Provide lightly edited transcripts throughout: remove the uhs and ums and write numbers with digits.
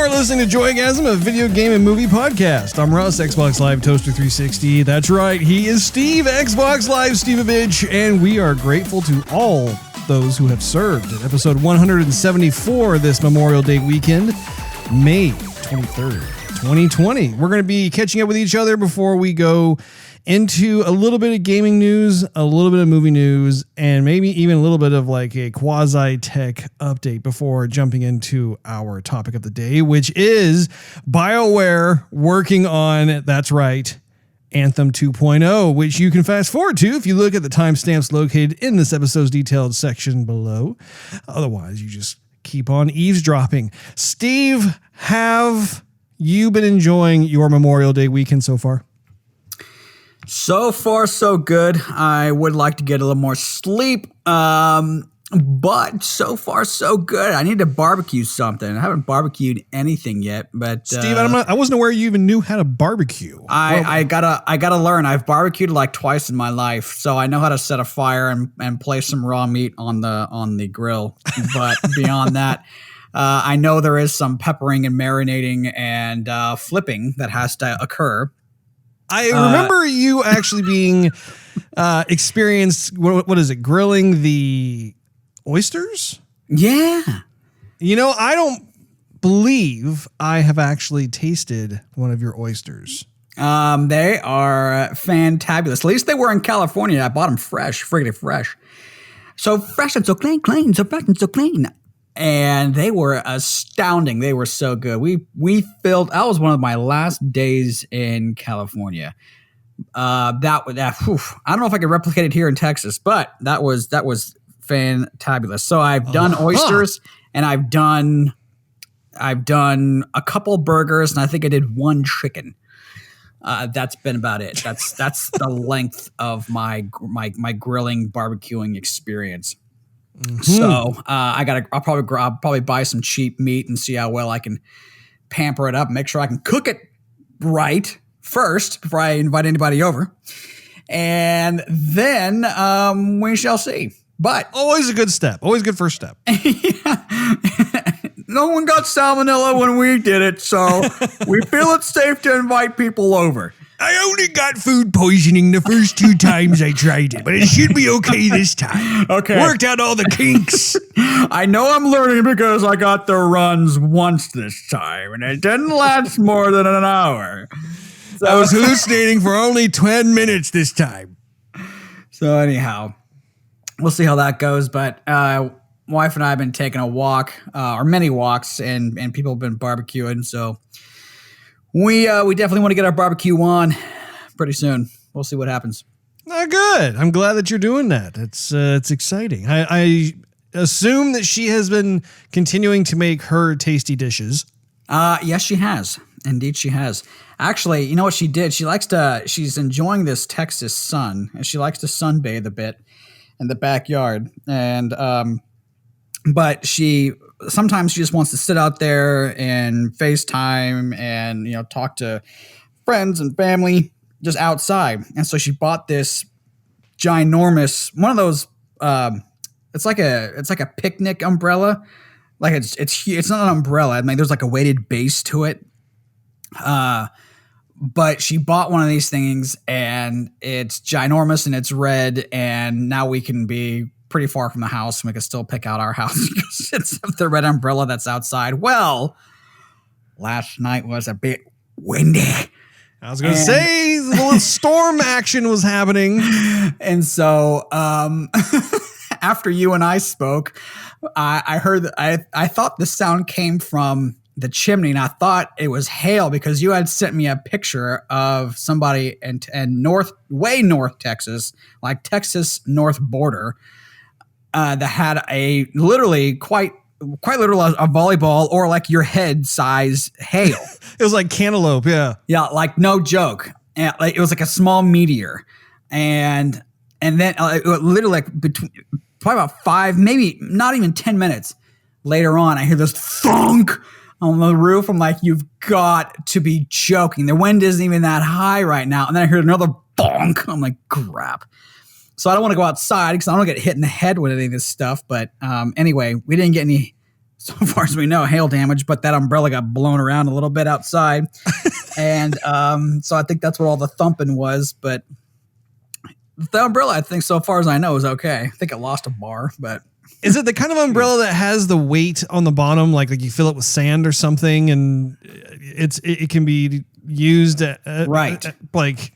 are listening to Joygasm, a video game and movie podcast. I'm Russ, Xbox Live Toaster 360. That's right, he is Steve, Xbox Live Stevavitch, and we are grateful to all those who have served in episode 174 this Memorial Day weekend, May 23rd, 2020. We're going to be catching up with each other before we go into a little bit of gaming news, a little bit of movie news, and maybe even a little bit of like a quasi-tech update before jumping into our topic of the day, which is Bioware working on, that's right, Anthem 2.0, which you can fast forward to if you look at the timestamps located in this episode's detailed section below. Otherwise, you just keep on eavesdropping. Steve, have you been enjoying your Memorial Day weekend so far? So far, so good. I would like to get a little more sleep, but so far, so good. I need to barbecue something. I haven't barbecued anything yet, but Steve, I wasn't aware you even knew how to barbecue. I gotta learn. I've barbecued like twice in my life, so I know how to set a fire and place some raw meat on the grill. But beyond that, I know there is some peppering and marinating and flipping that has to occur. I remember you actually being experienced, what is it, grilling the oysters? Yeah. You know, I don't believe I have actually tasted one of your oysters. They are fantabulous. At least they were in California. I bought them fresh, friggin' fresh. So fresh and so clean, so fresh and so clean. And they were astounding. They were so good. We filled. That was one of my last days in California. I don't know if I could replicate it here in Texas, but that was fantabulous. So I've done oysters, and I've done a couple burgers, and I think I did one chicken. That's been about it. That's the length of my grilling barbecuing experience. Mm-hmm. So I'll probably buy some cheap meat and see how well I can pamper it up, make sure I can cook it right first before I invite anybody over, and then we shall see. But always a good step, always a good first step. No one got salmonella when we did it, so we feel it's safe to invite people over. I only got food poisoning the first 2 times I tried it, but it should be okay this time. Okay. Worked out all the kinks. I know I'm learning because I got the runs once this time, and it didn't last more than an hour. So I was hallucinating for only 10 minutes this time. So anyhow, we'll see how that goes, but wife and I have been taking a walk, or many walks, and people have been barbecuing, so we definitely want to get our barbecue on pretty soon. We'll see what happens. Good. I'm glad that you're doing that. It's exciting. I assume that she has been continuing to make her tasty dishes. Yes, she has. Indeed, she has. Actually, you know what she did? She's enjoying this Texas sun, and she likes to sunbathe a bit in the backyard. And but sometimes she just wants to sit out there and FaceTime and, talk to friends and family just outside. And so she bought this ginormous, one of those, it's like a picnic umbrella. Like it's not an umbrella. I mean, there's like a weighted base to it. But she bought one of these things, and it's ginormous and it's red, and now we can be pretty far from the house, and we can still pick out our house because it's the red umbrella that's outside. Well, last night was a bit windy. I was going to say a little storm action was happening. And so after you and I spoke, I heard that I thought the sound came from the chimney, and I thought it was hail because you had sent me a picture of somebody in way north Texas, like Texas north border, that had quite literally a volleyball or like your head size hail. It was like cantaloupe, yeah. Yeah, like no joke. And like it was like a small meteor, and then it literally like between probably about 5, maybe not even 10 minutes later on, I hear this thunk on the roof. I'm like, you've got to be joking. The wind isn't even that high right now. And then I heard another bonk. I'm like, crap. So I don't want to go outside because I don't get hit in the head with any of this stuff. But anyway, we didn't get any so far as we know, hail damage, but that umbrella got blown around a little bit outside. And so I think that's what all the thumping was. But the umbrella, I think, so far as I know, is okay. I think it lost a bar, but... Is it the kind of umbrella that has the weight on the bottom, like you fill it with sand or something, and it can be used like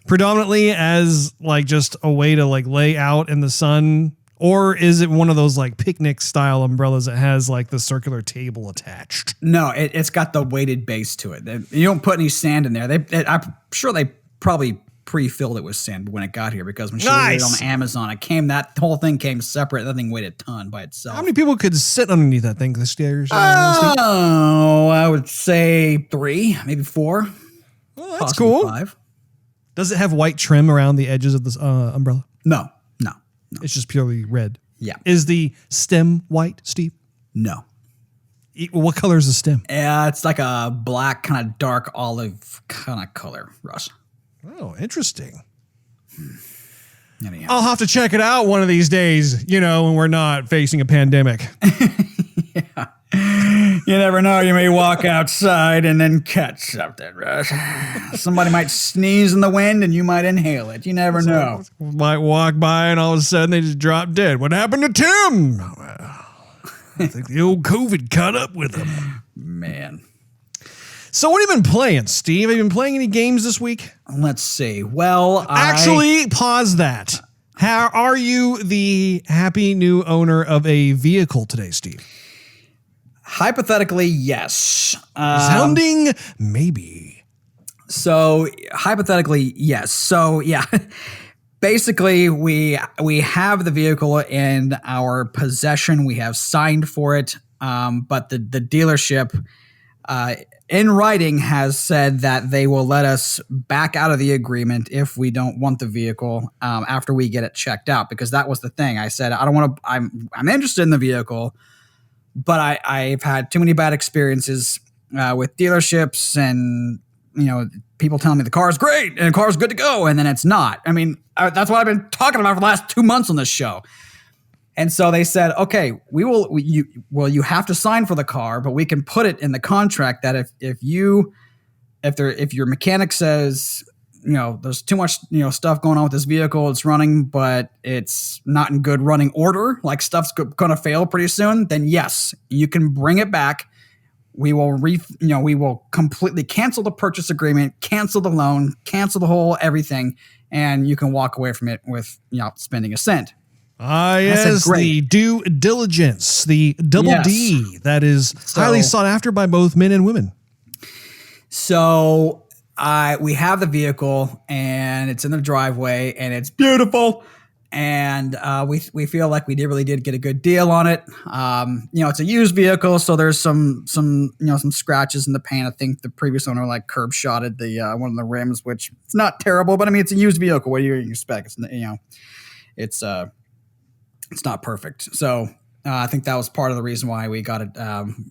predominantly as like just a way to like lay out in the sun? Or is it one of those like picnic style umbrellas that has like the circular table attached? No, it's got the weighted base to it. You don't put any sand in there. I'm sure they probably pre-filled it with sand when it got here, because when she ordered it on Amazon, that whole thing came separate. That thing weighed a ton by itself. How many people could sit underneath that thing? The stairs? Oh, I would say 3, maybe 4. Well, that's cool. 5. Does it have white trim around the edges of this umbrella? No. It's just purely red. Yeah. Is the stem white, Steve? No. What color is the stem? It's like a black, kind of dark olive kind of color, Russ. Oh, interesting. Anyhow. I'll have to check it out one of these days, when we're not facing a pandemic. Yeah. You never know. You may walk outside and then catch something, Russ. Somebody might sneeze in the wind and you might inhale it. You never know. Might walk by and all of a sudden they just drop dead. What happened to Tim? Well, I think the old COVID caught up with him. Man. So what have you been playing, Steve? Have you been playing any games this week? Let's see. Well, actually, pause that. How are you the happy new owner of a vehicle today, Steve? Hypothetically, yes. Sounding maybe. So hypothetically, yes. So yeah, basically we have the vehicle in our possession. We have signed for it, but the dealership in writing has said that they will let us back out of the agreement if we don't want the vehicle after we get it checked out. Because that was the thing. I said I don't want to. I'm interested in the vehicle. But I've had too many bad experiences with dealerships and, people telling me the car is great and the car is good to go, and then it's not. I mean, that's what I've been talking about for the last 2 months on this show. And so they said, okay, you have to sign for the car, but we can put it in the contract that if your mechanic says, there's too much, stuff going on with this vehicle. It's running, but it's not in good running order. Like stuff's going to fail pretty soon. Then yes, you can bring it back. We will we will completely cancel the purchase agreement, cancel the loan, cancel the whole everything, and you can walk away from it with spending a cent. Yes, the due diligence, the double D that is highly sought after by both men and women. So we have the vehicle and it's in the driveway and it's beautiful. And we feel like we really did get a good deal on it. It's a used vehicle, so there's some scratches in the paint. I think the previous owner curb shotted the one of the rims, which it's not terrible, but I mean it's a used vehicle. What do you expect? It's not perfect. So I think that was part of the reason why we got it.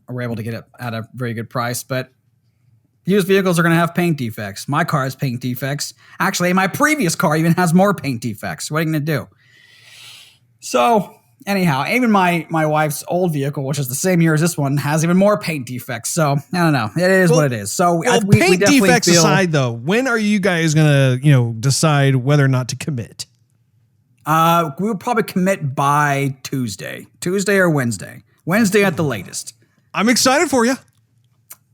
We're able to get it at a very good price, but. Used vehicles are going to have paint defects. My car has paint defects. Actually, my previous car even has more paint defects. What are you going to do? So, anyhow, even my wife's old vehicle, which is the same year as this one, has even more paint defects. So, I don't know. It is what it is. So, we paint defects aside, though, when are you guys going to, decide whether or not to commit? We will probably commit by Tuesday or Wednesday. Wednesday at the latest. I'm excited for you.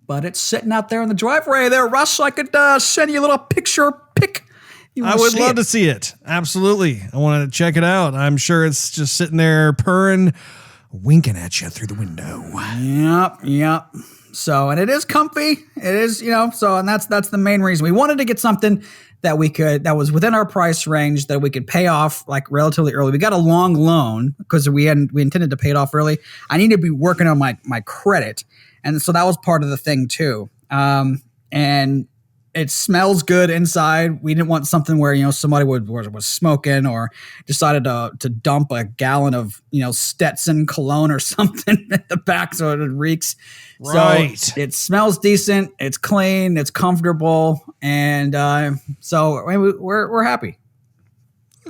But it's sitting out there in the driveway there, Russ. So I could send you a little pic. I would love to see it. Absolutely. I want to check it out. I'm sure it's just sitting there purring, winking at you through the window. Yep. So, and it is comfy. It is, and that's the main reason. We wanted to get something that was within our price range that we could pay off relatively early. We got a long loan because we intended to pay it off early. I need to be working on my credit. And so that was part of the thing too. And it smells good inside. We didn't want something where, somebody was smoking or decided to dump a gallon of, Stetson cologne or something at the back so it reeks. Right. So it smells decent. It's clean. It's comfortable. And so we're happy.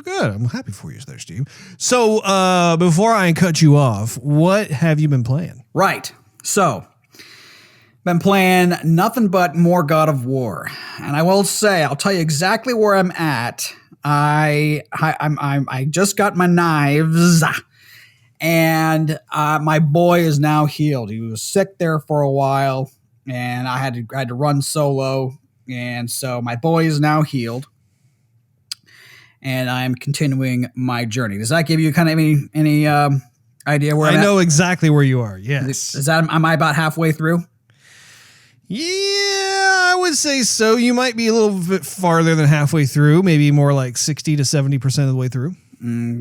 Good. I'm happy for you there, Steve. So before I cut you off, what have you been playing? Right. So, been playing nothing but more God of War. And I will say, I'll tell you exactly where I'm at. I just got my knives, and my boy is now healed. He was sick there for a while, and I had to run solo. And so my boy is now healed. And I'm continuing my journey. Does that give you kind of any idea where I know exactly where you are? Yes. Am I about halfway through? Yeah, I would say so. You might be a little bit farther than halfway through, maybe more like 60 to 70% of the way through.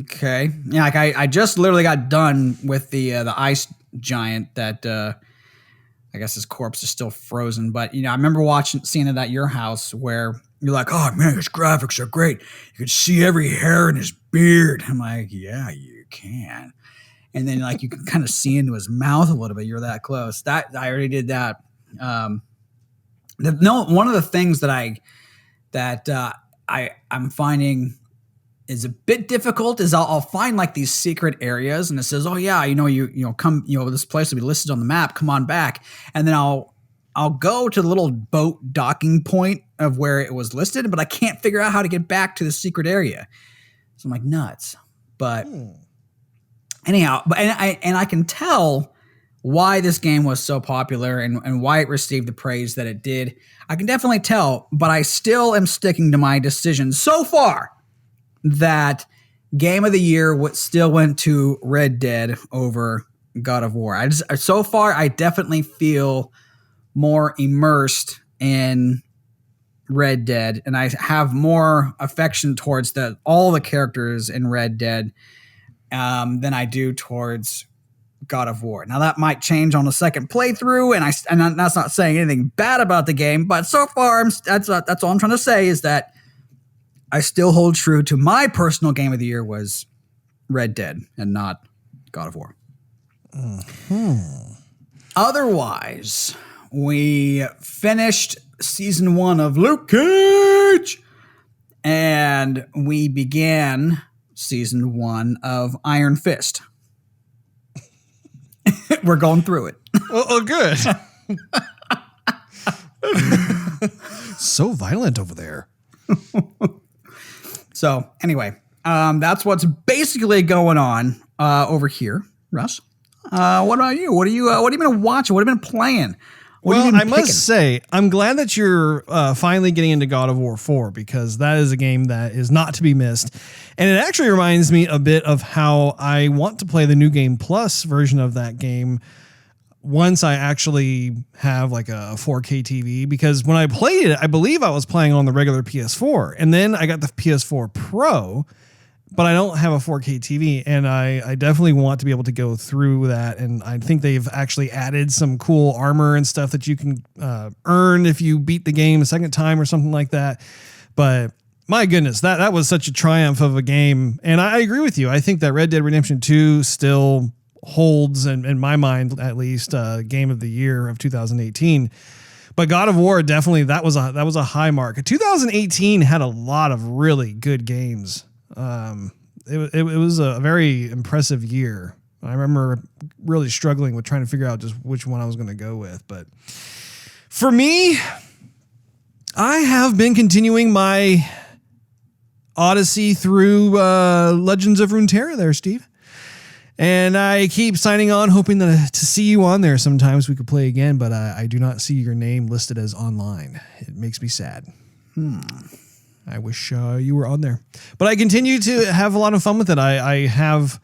Okay. Yeah, like I just literally got done with the ice giant that I guess his corpse is still frozen. But I remember seeing it at your house where you're like, oh man, his graphics are great. You can see every hair in his beard. I'm like, yeah, you can. And then like you can kind of see into his mouth a little bit. You're that close. That I already did that. One of the things that I'm finding is a bit difficult is I'll find like these secret areas and it says, oh yeah, you come, this place will be listed on the map. Come on back, and then I'll go to the little boat docking point of where it was listed, but I can't figure out how to get back to the secret area. So I'm like nuts. But anyhow, I can tell why this game was so popular and why it received the praise that it did. I can definitely tell, but I still am sticking to my decision so far that Game of the Year still went to Red Dead over God of War. So far, I definitely feel more immersed in Red Dead, and I have more affection towards all the characters in Red Dead than I do towards God of War. Now that might change on a second playthrough, and that's not saying anything bad about the game, but so far that's all I'm trying to say is that I still hold true to my personal Game of the Year was Red Dead and not God of War. Otherwise, we finished season 1 of Luke Cage, and we began season 1 of Iron Fist. We're going through it. Oh, good. So violent over there. So anyway, that's what's basically going on over here, Russ. What about you? What are you been watching? What have you been playing? Well, I must say, I'm glad that you're finally getting into God of War 4 because that is a game that is not to be missed. And it actually reminds me a bit of how I want to play the New Game Plus version of that game once I actually have like a 4K TV, because when I played it, I believe I was playing on the regular PS4, and then I got the PS4 Pro, but I don't have a 4K TV, and I definitely want to be able to go through that. And I think they've actually added some cool armor and stuff that you can earn if you beat the game a second time or something like that. But my goodness, that was such a triumph of a game. And I agree with you. I think that Red Dead Redemption 2 still holds, in my mind at least, Game of the Year of 2018. But God of War, definitely, that was a high mark. 2018 had a lot of really good games. It was a very impressive year. I remember really struggling with trying to figure out just which one I was going to go with. But for me, I have been continuing my odyssey through Legends of Runeterra there, Steve. And I keep signing on, hoping to see you on there sometimes we could play again, but I do not see your name listed as online. It makes me sad. I wish you were on there. But I continue to have a lot of fun with it. I have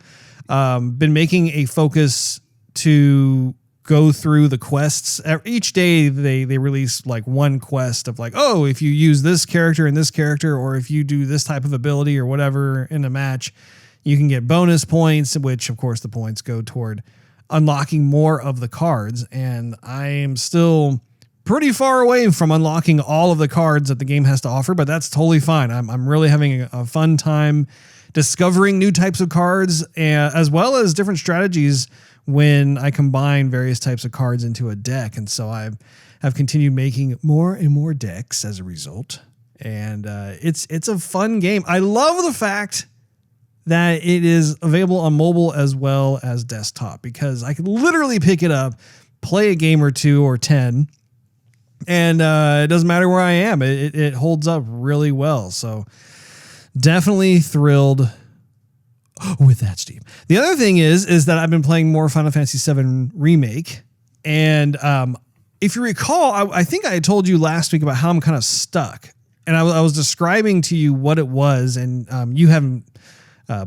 been making a focus to go through the quests. Each day they release like one quest of like, oh, if you use this character and this character, or if you do this type of ability or whatever in a match, you can get bonus points, which of course the points go toward unlocking more of the cards. And I am still pretty far away from unlocking all of the cards that the game has to offer, but that's totally fine. I'm really having a fun time discovering new types of cards, as well as different strategies when I combine various types of cards into a deck. And so I have continued making more and more decks as a result. And it's a fun game. I love the fact that it is available on mobile as well as desktop, because I can literally pick it up, play a game or 2 or 10, and it doesn't matter where I am. It holds up really well. So definitely thrilled with that, Steve. The other thing is that I've been playing more Final Fantasy VII Remake. And if you recall, I think I told you last week about how I'm kind of stuck. And I was describing to you what it was, and you haven't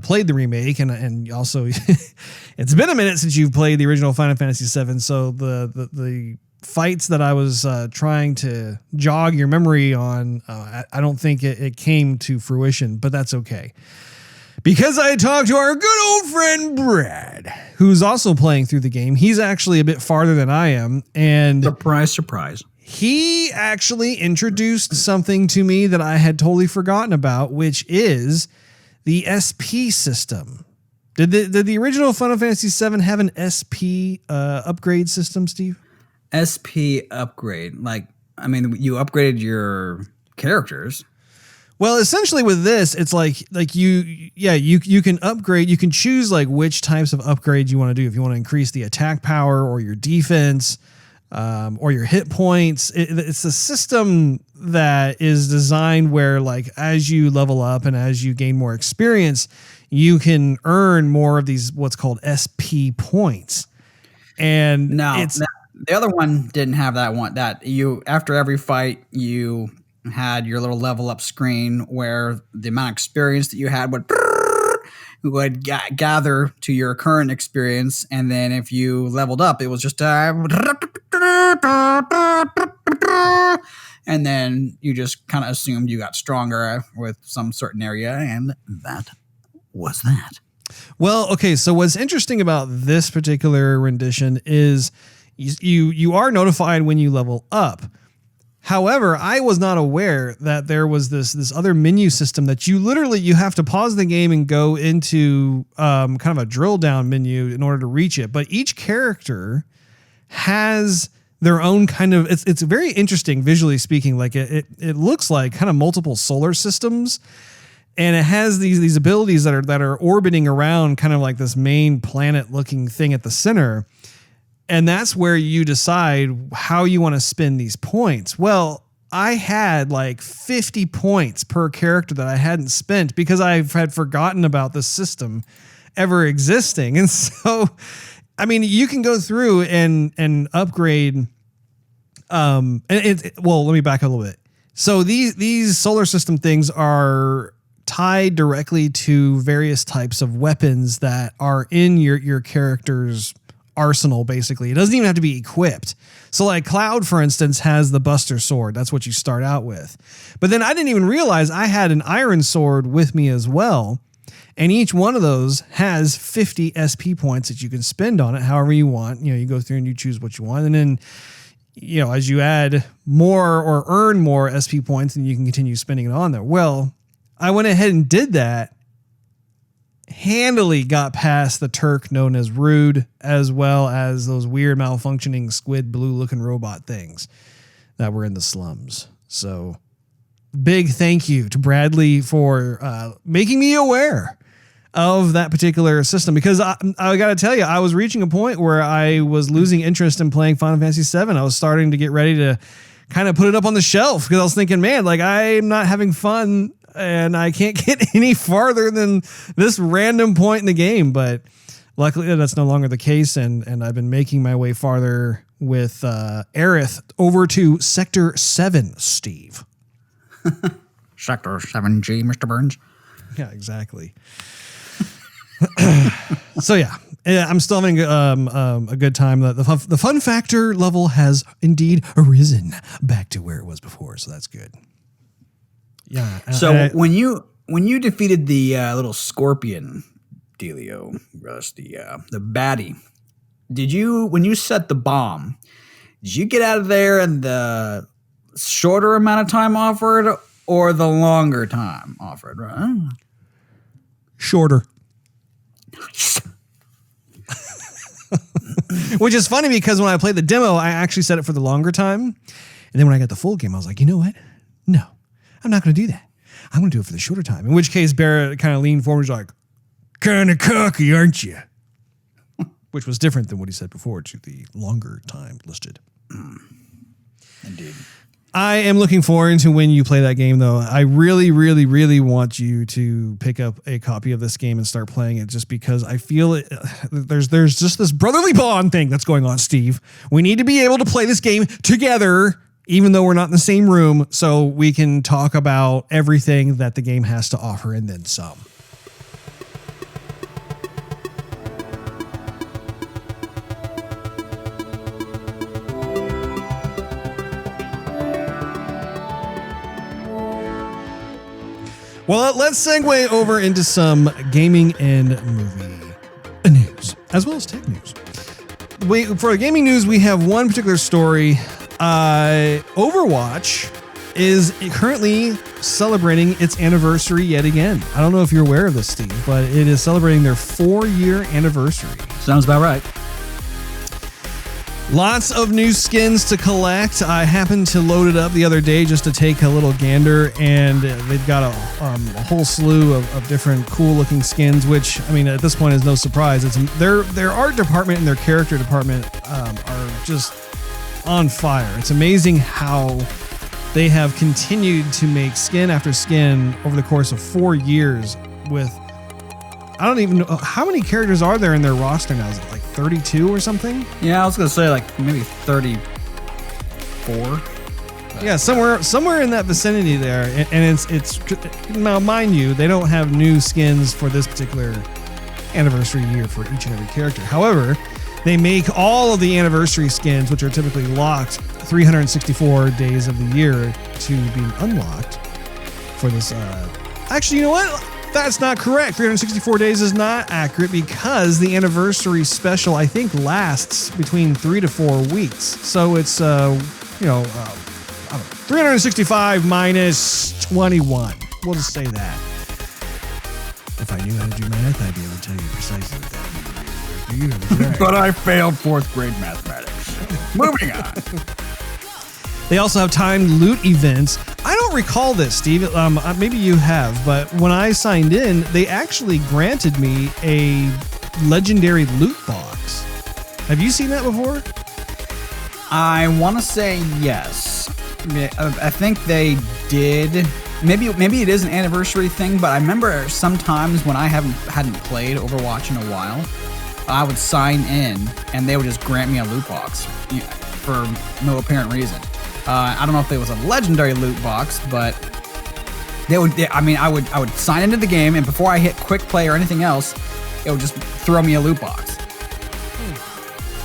played the remake, and also it's been a minute since you've played the original Final Fantasy VII. So the fights that I was trying to jog your memory on, I don't think it came to fruition, but that's okay. Because I talked to our good old friend Brad, who's also playing through the game. He's actually a bit farther than I am. And surprise, surprise. He actually introduced something to me that I had totally forgotten about, which is the SP system. Did the original Final Fantasy VII have an SP upgrade system, Steve? SP upgrade. Like, I mean, you upgraded your characters. Well, essentially with this, it's like you can upgrade. You can choose like which types of upgrades you want to do. If you want to increase the attack power or your defense, or your hit points. It's a system that is designed where, like, as you level up and as you gain more experience, you can earn more of these what's called SP points. And the other one didn't have that one. That you, after every fight, you had your little level up screen where the amount of experience that you had would gather to your current experience, and then if you leveled up, it was just and then you just kind of assumed you got stronger with some certain area, and that was that. Well, okay, so what's interesting about this particular rendition is you are notified when you level up. However, I was not aware that there was this other menu system that you have to pause the game and go into kind of a drill down menu in order to reach it. But each character has their own kind of, it's very interesting visually speaking. Like it looks like kind of multiple solar systems, and it has these abilities that are orbiting around kind of like this main planet looking thing at the center. And that's where you decide how you want to spend these points. Well, I had like 50 points per character that I hadn't spent because I had forgotten about the system ever existing. And so, I mean, you can go through and upgrade. Well, let me back up a little bit. So these solar system things are tied directly to various types of weapons that are in your character's arsenal. Basically, it doesn't even have to be equipped. So like Cloud, for instance, has the Buster Sword. That's what you start out with. But then I didn't even realize I had an Iron Sword with me as well. And each one of those has 50 SP points that you can spend on it however you want. You know, you go through and you choose what you want. And then, you know, as you add more or earn more SP points, then you can continue spending it on there. Well, I went ahead and did that. Handily got past the Turk known as Rude, as well as those weird malfunctioning squid blue looking robot things that were in the slums. So big thank you to Bradley for making me aware of that particular system, because I got to tell you, I was reaching a point where I was losing interest in playing Final Fantasy VII. I was starting to get ready to kind of put it up on the shelf because I was thinking, man, like I'm not having fun and I can't get any farther than this random point in the game. But luckily that's no longer the case. And I've been making my way farther with Aerith over to Sector 7, Steve. Sector 7G, Mr. Burns. Yeah, exactly. So yeah, I'm still having a good time. The fun factor level has indeed arisen back to where it was before. So that's good. Yeah. So when you defeated the little scorpion dealio, Russ, the baddie, when you set the bomb, did you get out of there in the shorter amount of time offered or the longer time offered? Right? Shorter. Nice. Which is funny because when I played the demo, I actually set it for the longer time. And then when I got the full game, I was like, you know what? No. I'm not going to do that. I'm going to do it for the shorter time. In which case, Barrett kind of leaned forward and was like, kind of cocky, aren't you? Which was different than what he said before to the longer time listed. Indeed. I am looking forward to when you play that game, though. I really, really, really want you to pick up a copy of this game and start playing it, just because I feel it. There's just this brotherly bond thing that's going on, Steve. We need to be able to play this game together, even though we're not in the same room, so we can talk about everything that the game has to offer and then some. Well, let's segue over into some gaming and movie news, as well as tech news. For the gaming news, we have one particular story. Overwatch is currently celebrating its anniversary yet again. I don't know if you're aware of this, Steve, but it is celebrating their 4-year anniversary. Sounds about right. Lots of new skins to collect. I happened to load it up the other day just to take a little gander, and they've got a whole slew of different cool-looking skins, which, I mean, at this point is no surprise. It's their art department and their character department are just on fire. It's amazing how they have continued to make skin after skin over the course of 4 years with, I don't even know, how many characters are there in their roster now? Is it like 32 or something? Yeah, I was going to say like maybe 34. Yeah, somewhere in that vicinity there. And it's now, mind you, they don't have new skins for this particular anniversary year for each and every character. However, they make all of the anniversary skins, which are typically locked 364 days of the year, to being unlocked for this. Actually, you know what? That's not correct. 364 days is not accurate, because the anniversary special, I think, lasts between 3 to 4 weeks. So it's, 365 minus 21. We'll just say that. If I knew how to do math, I'd be able to tell you precisely what that means. But I failed 4th grade mathematics. Moving on. They also have timed loot events. I don't recall this, Steve. Maybe you have, but when I signed in, they actually granted me a legendary loot box. Have you seen that before? I want to say yes. I think they did. Maybe it is an anniversary thing, but I remember sometimes when I hadn't played Overwatch in a while, I would sign in and they would just grant me a loot box for no apparent reason. I don't know if there was a legendary loot box, but I would sign into the game, and before I hit quick play or anything else, it would just throw me a loot box.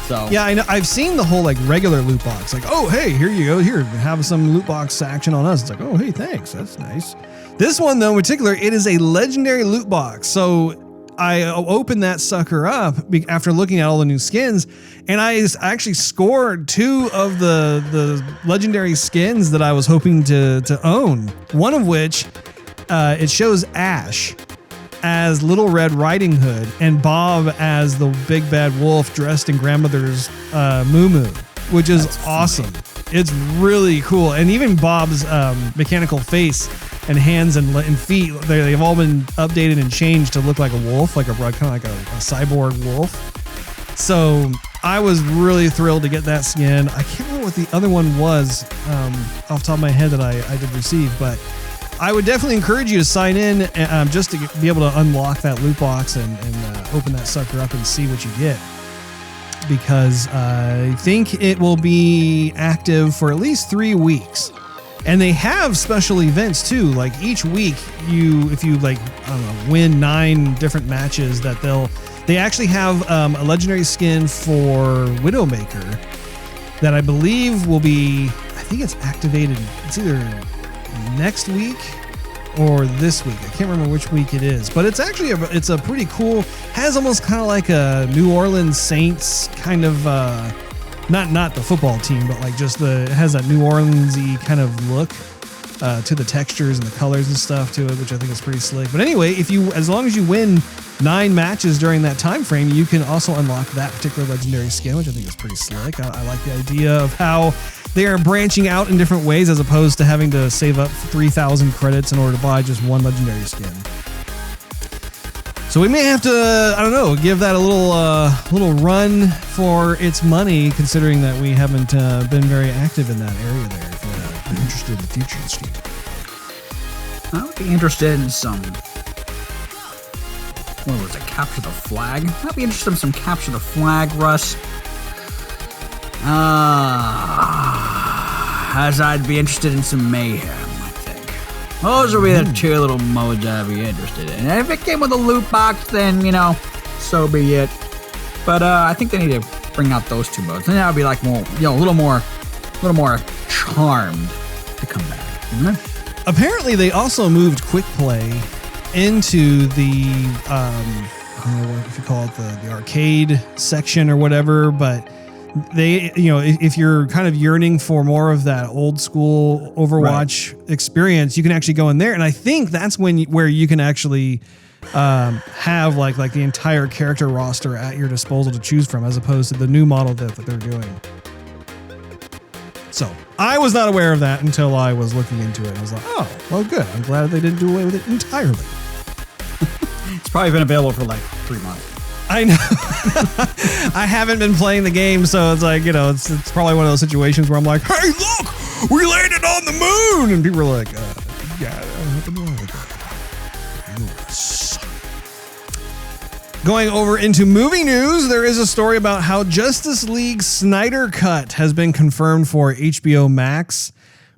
So yeah, I know. I've seen the whole like regular loot box, like, oh hey, here you go, here, have some loot box action on us. It's like, oh hey, thanks, that's nice. This one though, in particular, it is a legendary loot box. So I opened that sucker up after looking at all the new skins, and I actually scored 2 of the legendary skins that I was hoping to own. One of which, it shows Ash as Little Red Riding Hood and Bob as the big bad wolf dressed in grandmother's moo-moo, which is awesome. It's really cool. And even Bob's mechanical face and hands and feet, they've all been updated and changed to look like a wolf, like kind of like a cyborg wolf. So I was really thrilled to get that skin. I can't remember what the other one was off the top of my head that I did receive, but I would definitely encourage you to sign in just to be able to unlock that loot box and open that sucker up and see what you get. Because I think it will be active for at least 3 weeks. And they have special events too. Like each week, if you like, I don't know, win 9 different matches, they actually have a legendary skin for Widowmaker that I believe will be, I think it's activated. It's either next week or this week. I can't remember which week it is, but it's actually it's a pretty cool. Has almost kind of like a New Orleans Saints kind of. Not the football team, but like just it has that New Orleans-y kind of look to the textures and the colors and stuff to it, which I think is pretty slick. But anyway, as long as you win 9 matches during that time frame, you can also unlock that particular legendary skin, which I think is pretty slick. I like the idea of how they are branching out in different ways as opposed to having to save up 3,000 credits in order to buy just one legendary skin. So we may have to, I don't know, give that a little run for its money, considering that we haven't been very active in that area there. If you're interested in the future, Steve. I would be interested in some. What was it? Capture the Flag? I'd be interested in some Capture the Flag, Russ. As I'd be interested in some Mayhem, I think. Those would be the two little modes I'd be interested in. And if it came with a loot box, then, so be it. But I think they need to bring out those two modes. And that would be like more, a little more charmed to come back. Mm-hmm. Apparently, they also moved Quick Play into the, I don't know if you call it the arcade section or whatever, but they, if you're kind of yearning for more of that old school Overwatch experience, you can actually go in there. And I think that's where you can actually have like the entire character roster at your disposal to choose from, as opposed to the new model that they're doing. So I was not aware of that until I was looking into it. I was like, oh, well, good. I'm glad they didn't do away with it entirely. It's probably been available for like 3 months. I know. I haven't been playing the game, so it's like, it's probably one of those situations where I'm like, hey, look, we landed on the moon. And people are like, yeah, nothing wrong with that. Going over into movie news, there is a story about how Justice League Snyder Cut has been confirmed for HBO Max,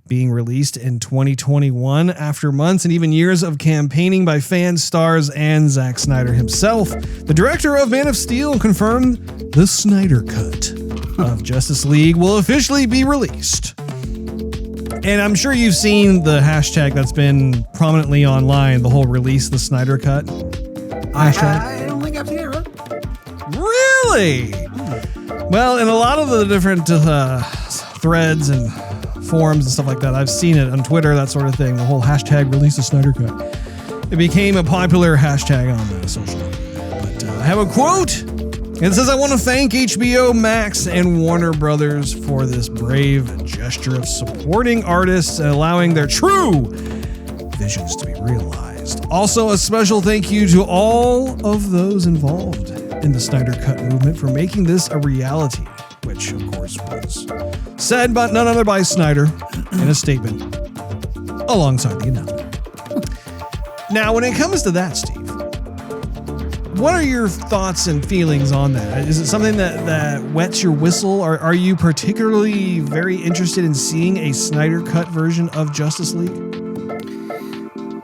being released in 2021 after months and even years of campaigning by fans, stars, and Zack Snyder himself. The director of Man of Steel confirmed the Snyder Cut of Justice League will officially be released. And I'm sure you've seen the hashtag that's been prominently online, the whole release the Snyder Cut hashtag. I don't think I've seen it, right? Really? Well, in a lot of the different threads and forums and stuff like that, I've seen it on Twitter, that sort of thing, the whole hashtag release the Snyder Cut. It became a popular hashtag on social media. But I have a quote. It says, I want to thank HBO Max and Warner Brothers for this brave gesture of supporting artists and allowing their true visions to be realized. Also, a special thank you to all of those involved in the Snyder Cut movement for making this a reality, which, of course, was said but none other by Snyder in a statement alongside the announcement. Now, when it comes to that, Steve, what are your thoughts and feelings on that? Is it something that wets your whistle? Are you particularly very interested in seeing a Snyder Cut version of Justice League?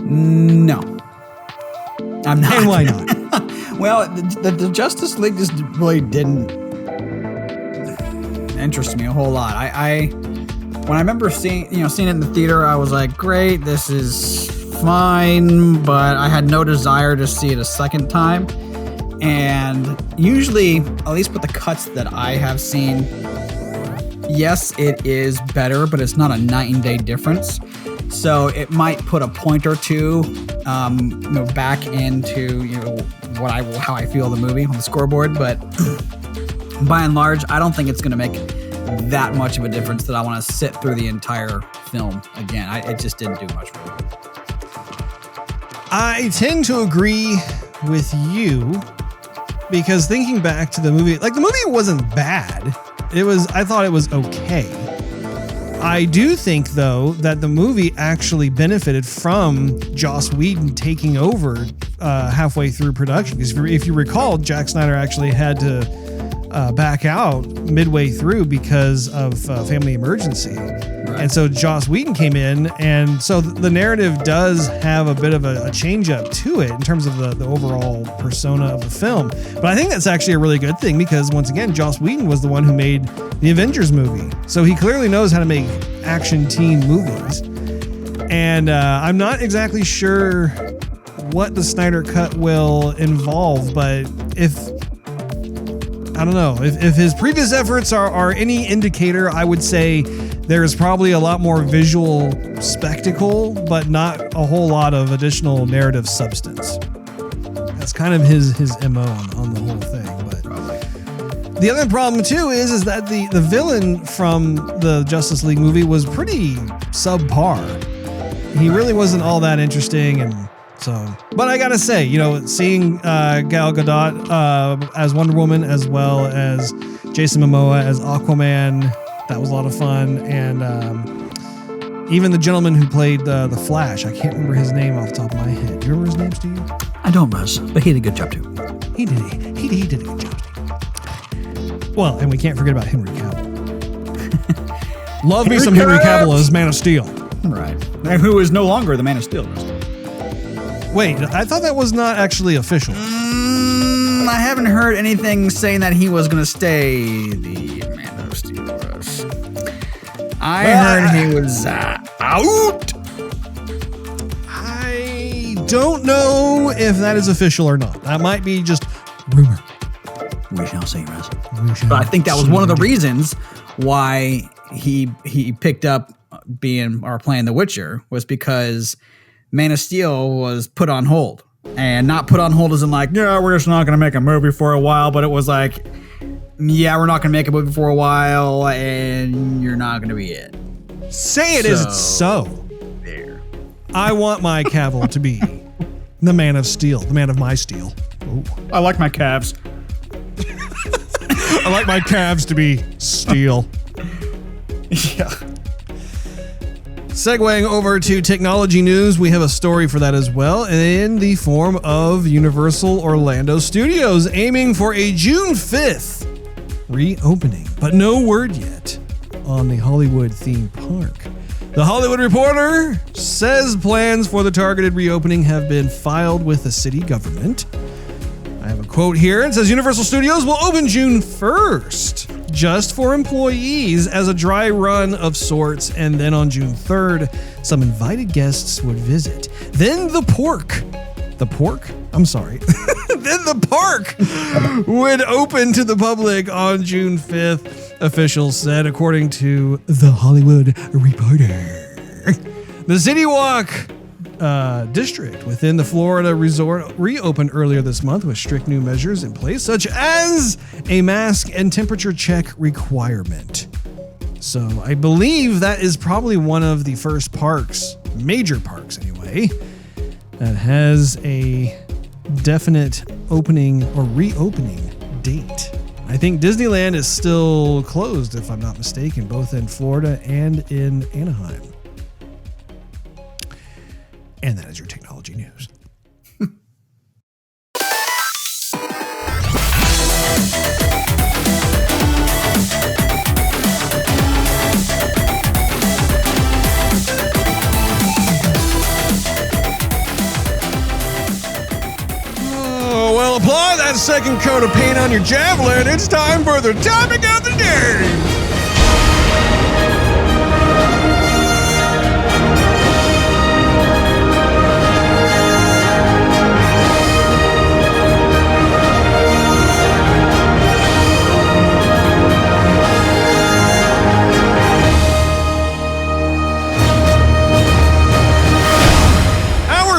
No. I'm not. And why not? Well, the Justice League just really didn't interest me a whole lot. When I remember seeing it in the theater, I was like, great, this is fine, but I had no desire to see it a second time. And usually, at least with the cuts that I have seen, yes, it is better, but it's not a night and day difference. So it might put a point or two back into how I feel the movie on the scoreboard, but by and large, I don't think it's going to make that much of a difference that I want to sit through the entire film again. It just didn't do much for me. I tend to agree with you, because thinking back to the movie, the movie wasn't bad. I thought it was okay. I do think, though, that the movie actually benefited from Joss Whedon taking over halfway through production. Because if you recall, Zack Snyder actually had to back out midway through because of family emergency. Right. And so Joss Whedon came in, and so the narrative does have a bit of a change up to it in terms of the overall persona of the film. But I think that's actually a really good thing, because once again, Joss Whedon was the one who made the Avengers movie. So he clearly knows how to make action teen movies. And I'm not exactly sure what the Snyder Cut will involve, but I don't know. If his previous efforts are any indicator, I would say there is probably a lot more visual spectacle, but not a whole lot of additional narrative substance. That's kind of his MO on the whole thing. But The other problem too is that the villain from the Justice League movie was pretty subpar. He really wasn't all that interesting, and so. But I gotta say, seeing Gal Gadot as Wonder Woman, as well as Jason Momoa as Aquaman, that was a lot of fun, and even the gentleman who played the Flash, I can't remember his name off the top of my head. Do you remember his name, Steve? I don't, Russ, but he did a good job too. He did a good job. Well, and we can't forget about Henry Cavill. Love me some Henry Cavill as Man of Steel. Right. And who is no longer the Man of Steel. Wait, I thought that was not actually official. I haven't heard anything saying that he was going to stay the Man of Steel. Russ. I heard he was out. I don't know if that is official or not. That might be just rumor. We shall see, Russ. But I think that was one of the reasons why he picked up playing The Witcher, was because Man of Steel was put on hold. And not put on hold as in like, yeah, we're just not going to make a movie for a while. But it was like, yeah, we're not going to make a movie for a while, and you're not going to be it. Say it as it's so. There. I want my Cavill to be the Man of Steel, the Man of my steel. Ooh. I like my calves. I like my calves to be steel. Yeah. Segueing over to technology news, we have a story for that as well, in the form of Universal Orlando Studios aiming for a June 5th reopening, but no word yet on the Hollywood theme park. The Hollywood Reporter says plans for the targeted reopening have been filed with the city government. I have a quote here. It says Universal Studios will open June 1st just for employees as a dry run of sorts, and then on June 3rd, some invited guests would visit. Then the park would open to the public on June 5th, officials said, according to The Hollywood Reporter. The City Walk district within the Florida resort reopened earlier this month with strict new measures in place, such as a mask and temperature check requirement. So I believe that is probably one of the first parks, major parks anyway, that has a definite opening or reopening date. I think Disneyland is still closed, if I'm not mistaken, both in Florida and in Anaheim. And that is your technology news. Oh, well, apply that second coat of paint on your javelin. It's time for the topic of the day.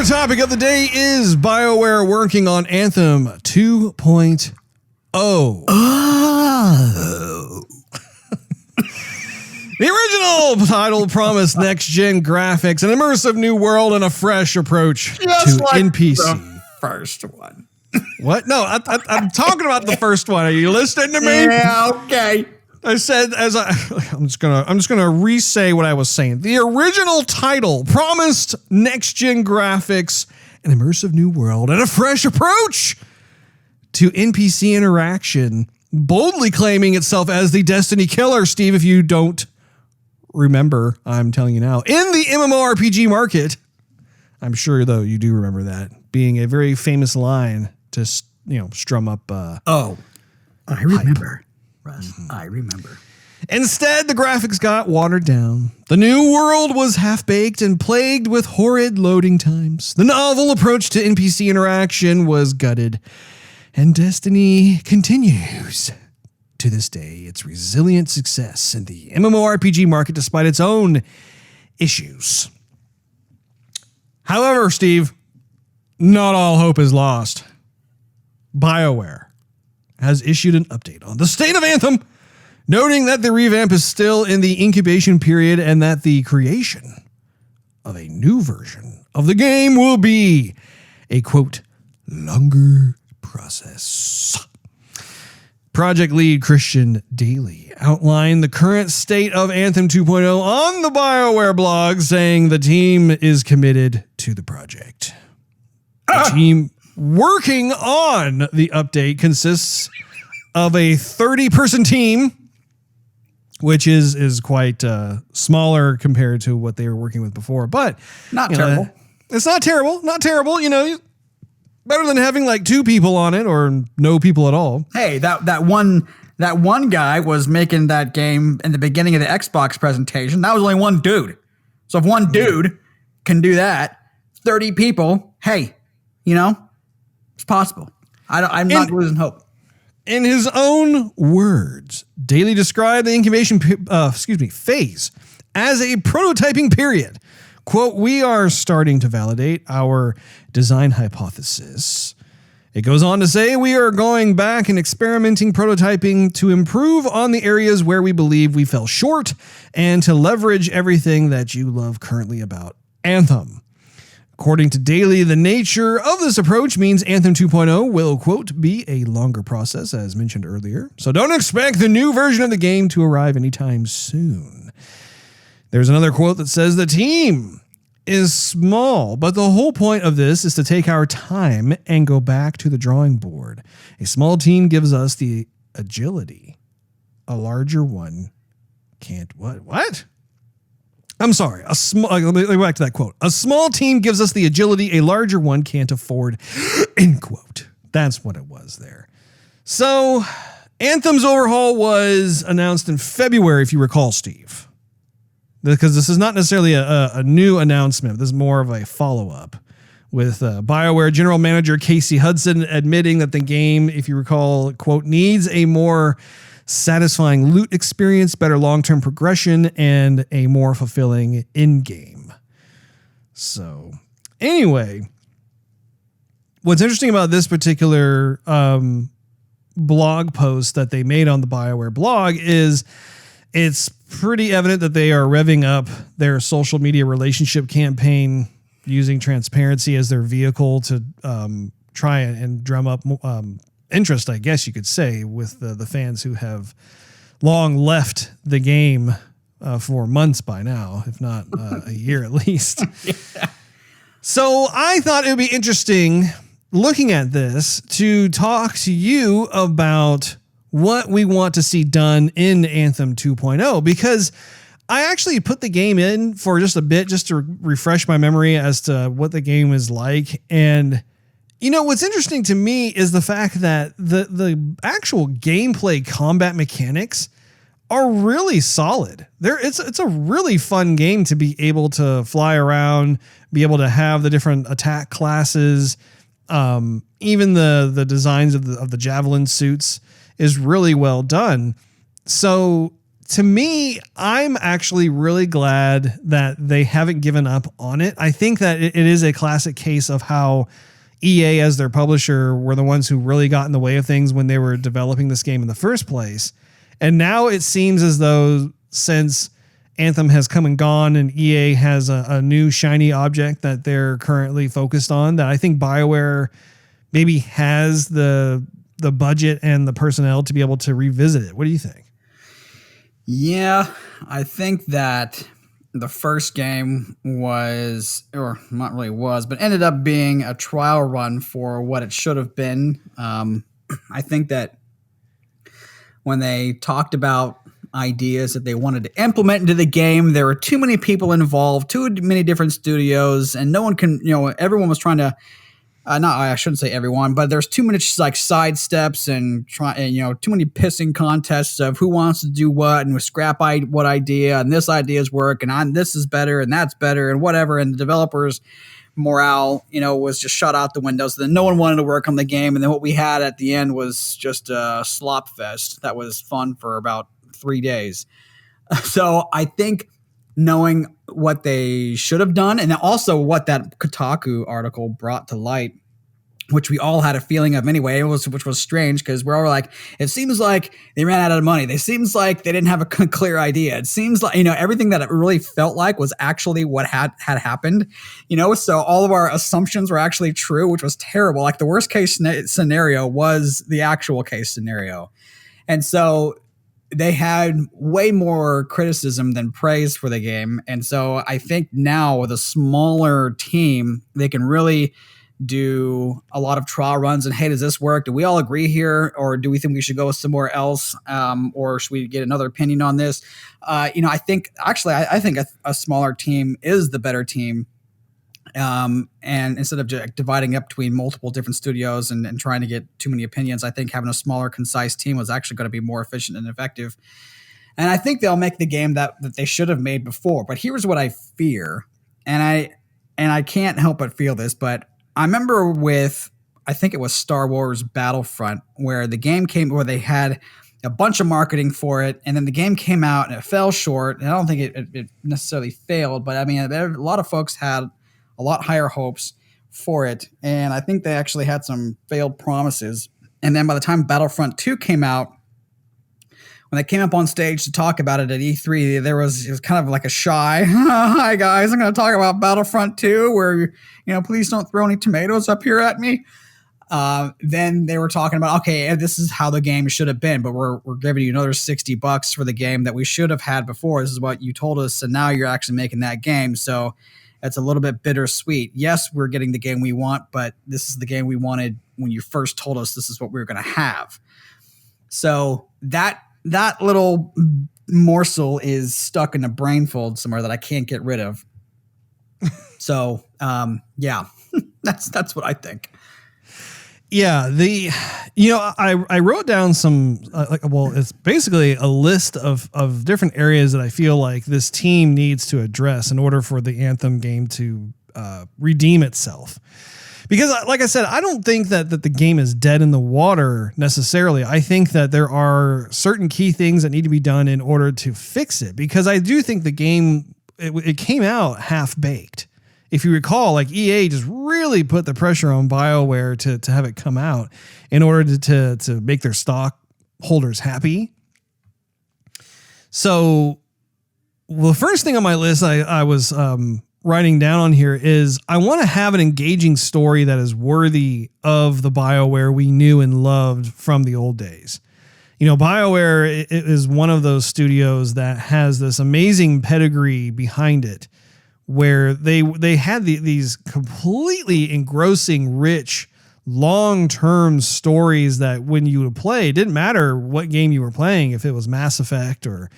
Topic of the day is Bioware working on Anthem 2.0. Oh. The original title promised next-gen graphics, an immersive new world, and a fresh approach just to like NPC. The first one. What? No, I'm talking about the first one. Are you listening to me? Yeah, okay. I said, I'm just gonna re-say what I was saying. The original title promised next-gen graphics, an immersive new world, and a fresh approach to NPC interaction, boldly claiming itself as the Destiny killer. Steve, if you don't remember, I'm telling you now. In the MMORPG market, I'm sure though you do remember that being a very famous line to strum up. I remember. Russ, I remember. Instead, the graphics got watered down. The new world was half-baked and plagued with horrid loading times. The novel approach to NPC interaction was gutted. And Destiny continues to this day its resilient success in the MMORPG market despite its own issues. However, Steve, not all hope is lost. Bioware has issued an update on the state of Anthem, noting that the revamp is still in the incubation period and that the creation of a new version of the game will be a, quote, longer process. Project lead Christian Daly outlined the current state of Anthem 2.0 on the Bioware blog, saying the team is committed to the project. The team working on the update consists of a 30-person team, which is quite smaller compared to what they were working with before, but not terrible. It's not terrible. Not terrible. You know, better than having like 2 people on it or no people at all. Hey, that one guy was making that game in the beginning of the Xbox presentation. That was only one dude. So if one dude can do that, 30 people, hey, you know, it's possible. I'm not losing hope. In his own words, Daly described the incubation phase as a prototyping period. Quote, we are starting to validate our design hypothesis. It goes on to say, we are going back and experimenting prototyping to improve on the areas where we believe we fell short and to leverage everything that you love currently about Anthem. According to Daly, the nature of this approach means Anthem 2.0 will, quote, be a longer process, as mentioned earlier. So don't expect the new version of the game to arrive anytime soon. There's another quote that says the team is small, but the whole point of this is to take our time and go back to the drawing board. A small team gives us the agility. A larger one can't. What? I'm sorry. Let me go back to that quote. A small team gives us the agility a larger one can't afford. End quote. That's what it was there. So Anthem's overhaul was announced in February, if you recall, Steve. Because this is not necessarily a new announcement. This is more of a follow-up with BioWare General Manager Casey Hudson admitting that the game, if you recall, quote, needs a more satisfying loot experience, better long-term progression, and a more fulfilling in-game. So anyway, what's interesting about this particular blog post that they made on the BioWare blog is it's pretty evident that they are revving up their social media relationship campaign using transparency as their vehicle to try and drum up interest, I guess you could say, with the fans who have long left the game for months by now, if not a year at least. Yeah. So I thought it would be interesting looking at this to talk to you about what we want to see done in Anthem 2.0, because I actually put the game in for just a bit, just to refresh my memory as to what the game is like. And, you know, what's interesting to me is the fact that the actual gameplay combat mechanics are really solid. It's a really fun game to be able to fly around, be able to have the different attack classes. Even the designs of the javelin suits is really well done. So to me, I'm actually really glad that they haven't given up on it. I think that it is a classic case of how EA as their publisher were the ones who really got in the way of things when they were developing this game in the first place. And now it seems as though since Anthem has come and gone and EA has a new shiny object that they're currently focused on, that I think BioWare maybe has the budget and the personnel to be able to revisit it. What do you think? Yeah, I think that the first game was, or not really was, but ended up being a trial run for what it should have been. I think that when they talked about ideas that they wanted to implement into the game, there were too many people involved, too many different studios, and no one can, everyone was trying to, I shouldn't say everyone, but there's too many like side steps and too many pissing contests of who wants to do what and scrap what idea and this idea's work and this is better and that's better and whatever. And the developers' morale, was just shut out the window. So then no one wanted to work on the game. And then what we had at the end was just a slop fest that was fun for about 3 days. So I think knowing what they should have done and also what that Kotaku article brought to light which we all had a feeling of anyway, which was strange because we're all like, it seems like they ran out of money. It seems like they didn't have a clear idea. It seems like, everything that it really felt like was actually what had happened, so all of our assumptions were actually true, which was terrible. Like the worst case scenario was the actual case scenario. And so they had way more criticism than praise for the game. And so I think now with a smaller team, they can really do a lot of trial runs and, hey, does this work? Do we all agree here? Or do we think we should go somewhere else? Or should we get another opinion on this? I think a smaller team is the better team. And instead of dividing up between multiple different studios and trying to get too many opinions, I think having a smaller, concise team was actually going to be more efficient and effective. And I think they'll make the game that they should have made before. But here's what I fear. And I can't help but feel this, but I remember I think it was Star Wars Battlefront, where they had a bunch of marketing for it, and then the game came out and it fell short. And I don't think it necessarily failed, but I mean, a lot of folks had a lot higher hopes for it, and I think they actually had some failed promises. And then by the time Battlefront 2 came out, when they came up on stage to talk about it at E3, it was kind of like a shy, hi guys, I'm going to talk about Battlefront 2, where, please don't throw any tomatoes up here at me. Then they were talking about, okay, this is how the game should have been, but we're giving you another $60 for the game that we should have had before. This is what you told us, and now you're actually making that game. So it's a little bit bittersweet. Yes, we're getting the game we want, but this is the game we wanted when you first told us this is what we were going to have. So that little morsel is stuck in a brain fold somewhere that I can't get rid of. So, yeah, that's what I think. Yeah, I wrote down some it's basically a list of different areas that I feel like this team needs to address in order for the Anthem game to redeem itself. Because, like I said, I don't think that the game is dead in the water necessarily. I think that there are certain key things that need to be done in order to fix it. Because I do think the game, it came out half-baked. If you recall, like EA just really put the pressure on Bioware to have it come out in order to make their stockholders happy. So, the first thing on my list I was writing down on here is I want to have an engaging story that is worthy of the Bioware we knew and loved from the old days. Bioware is one of those studios that has this amazing pedigree behind it, where they had these completely engrossing, rich, long-term stories that when you would play, it didn't matter what game you were playing, if it was Mass Effect or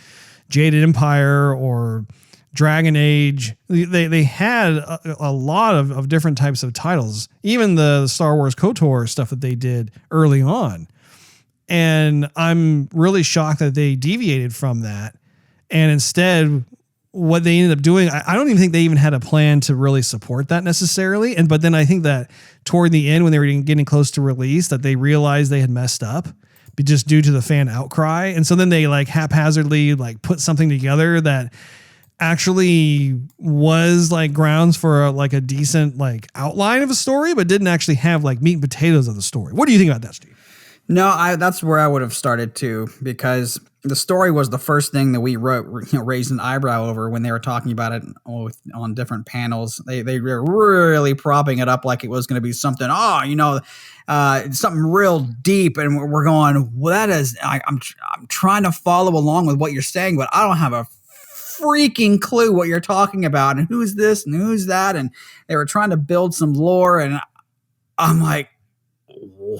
Jaded Empire or Dragon Age, they had a lot of different types of titles, even the Star Wars KOTOR stuff that they did early on. And I'm really shocked that they deviated from that. And instead, what they ended up doing, I don't even think they even had a plan to really support that necessarily. But then I think that toward the end, when they were getting close to release, that they realized they had messed up just due to the fan outcry. And so then they haphazardly put something together that actually was grounds for a decent outline of a story, but didn't actually have meat and potatoes of the story. What do you think about that, Steve? No, that's where I would have started too, because the story was the first thing that we raised an eyebrow over when they were talking about it on different panels. They were really propping it up like it was going to be something, something real deep. And we're going, well, that is, I'm trying to follow along with what you're saying, but I don't have a freaking clue what you're talking about and who's this and who's that. And they were trying to build some lore, and I'm like,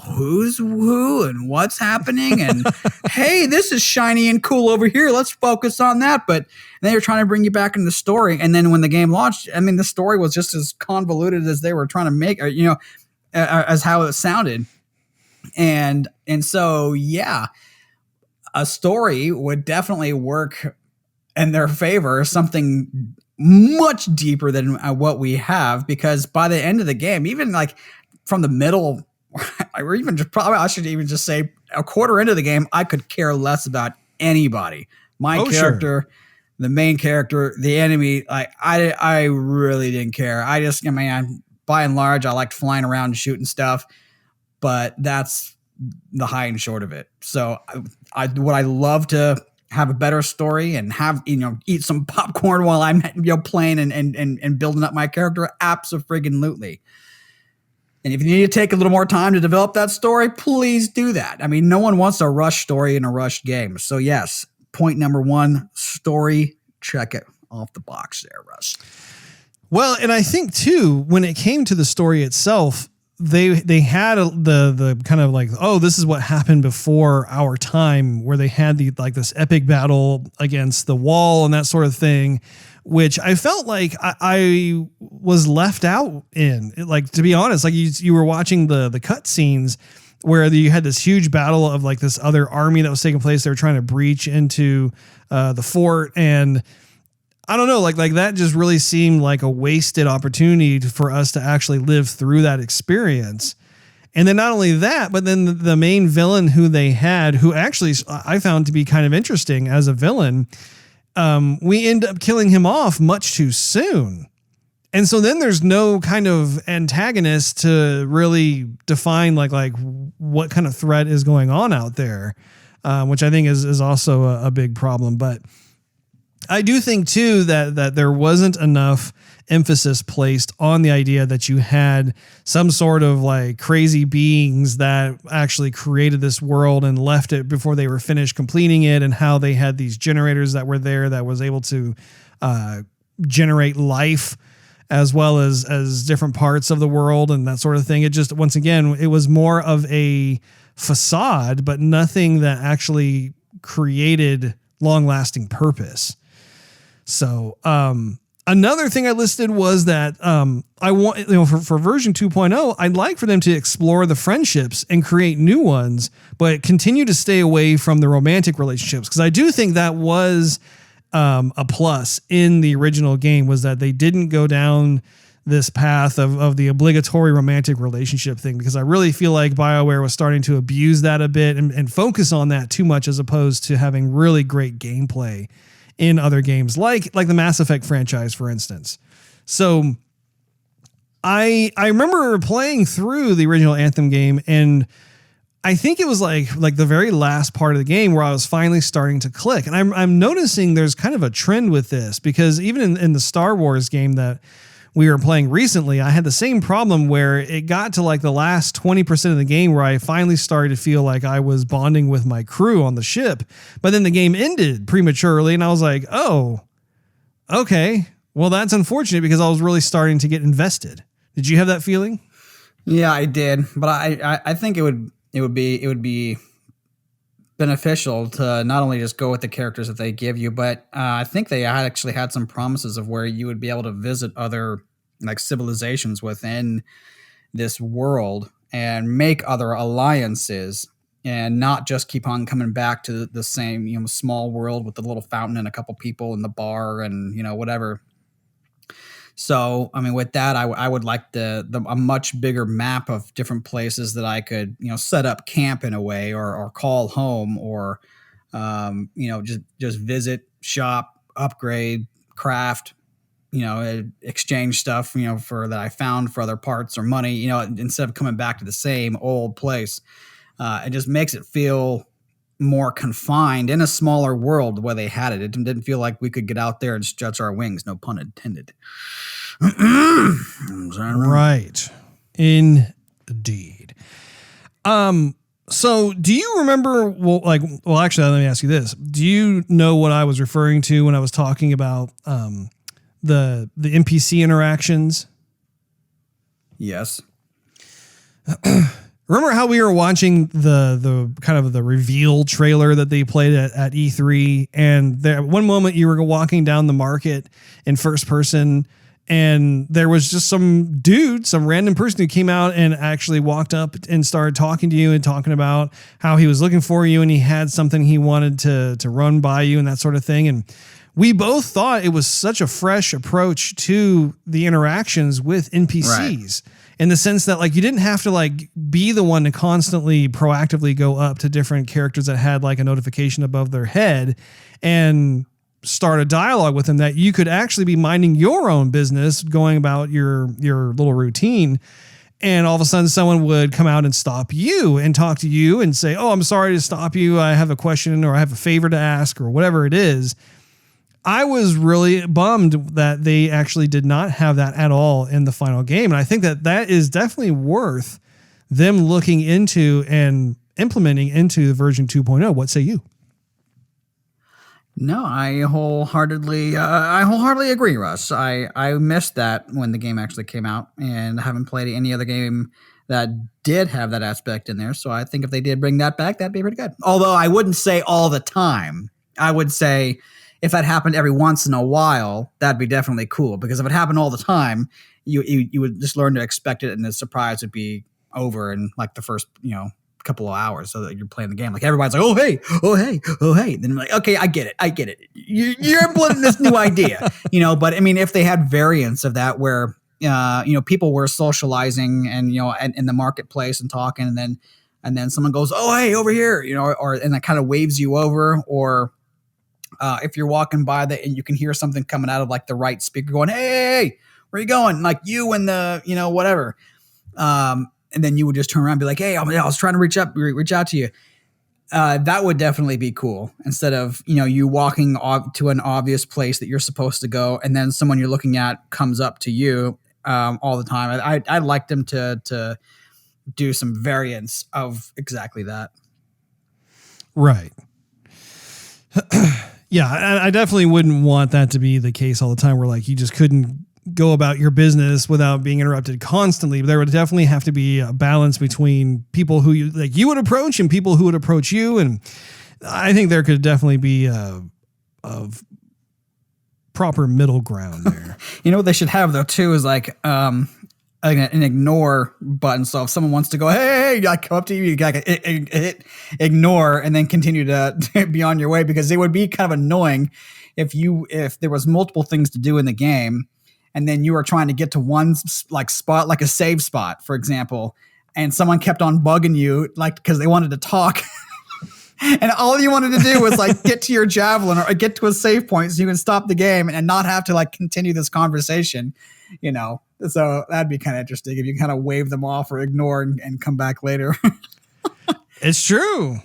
who's who and what's happening, and hey, this is shiny and cool over here, let's focus on that. But they were trying to bring you back in the story, and then when the game launched, I mean, the story was just as convoluted as they were trying to make, as how it sounded. And so yeah, a story would definitely work in their favor, something much deeper than what we have, because by the end of the game, even from the middle, or even I should even just say a quarter into the game, I could care less about anybody. My character, sure. The main character, the enemy, I really didn't care. by and large, I liked flying around and shooting stuff, but that's the high and short of it. So would I love to have a better story and have, eat some popcorn while I'm, playing and building up my character? Abso-friggin-lutely. And if you need to take a little more time to develop that story, please do that. I mean, no one wants a rush story in a rushed game. So yes, point number 1, story, check it off the box there, Russ. Well, and I think too, when it came to the story itself, they had the kind of like, oh, this is what happened before our time, where they had this epic battle against the wall and that sort of thing, which I felt like I was left out in. Like, to be honest, like you were watching the cut scenes where you had this huge battle of like this other army that was taking place. They were trying to breach into the fort, and I don't know, like that just really seemed like a wasted opportunity for us to actually live through that experience. And then not only that, but then the main villain who they had, who actually I found to be kind of interesting as a villain, we end up killing him off much too soon. And so then there's no kind of antagonist to really define like what kind of threat is going on out there, which I think is also a big problem. But I do think too that there wasn't enough emphasis placed on the idea that you had some sort of like crazy beings that actually created this world and left it before they were finished completing it, and how they had these generators that were there that was able to generate life as well as different parts of the world and that sort of thing. It just, once again, it was more of a facade, but nothing that actually created long-lasting purpose. So, another thing I listed was that, I want, for version 2.0, I'd like for them to explore the friendships and create new ones, but continue to stay away from the romantic relationships. Cause I do think that was, a plus in the original game, was that they didn't go down this path of the obligatory romantic relationship thing, because I really feel like BioWare was starting to abuse that a bit and focus on that too much, as opposed to having really great gameplay in other games like the Mass Effect franchise, for instance. So I remember playing through the original Anthem game, and I think it was like the very last part of the game where I was finally starting to click. And I'm noticing there's kind of a trend with this, because even in the Star Wars game that we were playing recently, I had the same problem where it got to like the last 20% of the game where I finally started to feel like I was bonding with my crew on the ship, but then the game ended prematurely, and I was like, oh, okay, well, that's unfortunate, because I was really starting to get invested. Did you have that feeling? Yeah, I did, but I think it would be beneficial to not only just go with the characters that they give you, but I think they actually had some promises of where you would be able to visit other like civilizations within this world and make other alliances, and not just keep on coming back to the same, small world with the little fountain and a couple people in the bar and, whatever. So, I mean, with that, I would like a much bigger map of different places that I could, set up camp in a way, or call home, or, just visit, shop, upgrade, craft, exchange stuff, for that I found for other parts or money, instead of coming back to the same old place. It just makes it feel more confined in a smaller world the way they had it. It didn't feel like we could get out there and stretch our wings. No pun intended. Right. Indeed. So do you remember, well, actually, let me ask you this. Do you know what I was referring to when I was talking about, the NPC interactions? Yes. Remember how we were watching the kind of the reveal trailer that they played at E3, and there one moment you were walking down the market in first person, and there was just some random person who came out and actually walked up and started talking to you and talking about how he was looking for you and he had something he wanted to run by you and that sort of thing. And we both thought it was such a fresh approach to the interactions with NPCs. Right. In the sense that like you didn't have to like be the one to constantly proactively go up to different characters that had like a notification above their head and start a dialogue with them that you could actually be minding your own business, going about your little routine. And all of a sudden someone would come out and stop you and talk to you and say, oh, I'm sorry to stop you. I have a question or I have a favor to ask or whatever it is. I was really bummed that they actually did not have that at all in the final game. And I think that is definitely worth them looking into and implementing into version 2.0. What say you? No, I wholeheartedly agree, Russ. I missed that when the game actually came out, and haven't played any other game that did have that aspect in there. So I think if they did bring that back, that'd be pretty good. Although I wouldn't say all the time. I would say if that happened every once in a while, that'd be definitely cool. Because if it happened all the time, you would just learn to expect it, and the surprise would be over in like the first, couple of hours, so that you're playing the game. Like everybody's like, oh hey. Then I'm like, okay, I get it. You're implementing this new idea, But I mean, if they had variants of that where people were socializing and in the marketplace and talking, and then someone goes, oh hey, over here, and that kind of waves you over, or if you're walking by and you can hear something coming out of like the right speaker going, hey, where you going? Like you and the whatever. And then you would just turn around and be like, hey, I was trying to reach out to you. That would definitely be cool. Instead of, you walking to an obvious place that you're supposed to go, and then someone you're looking at comes up to you all the time. I'd like them to do some variants of exactly that. Right. Yeah, I definitely wouldn't want that to be the case all the time, where like you just couldn't go about your business without being interrupted constantly. But there would definitely have to be a balance between people who you would approach and people who would approach you. And I think there could definitely be a proper middle ground there. What they should have though too is like an ignore button. So if someone wants to go, hey, I come up to you, you gotta hit ignore and then continue to be on your way, because it would be kind of annoying if there was multiple things to do in the game, and then you were trying to get to one like spot, like a save spot, for example, and someone kept on bugging you, like because they wanted to talk, and all you wanted to do was like get to your javelin or get to a save point so you can stop the game and not have to like continue this conversation, So that'd be kind of interesting if you kind of wave them off or ignore and come back later. It's true.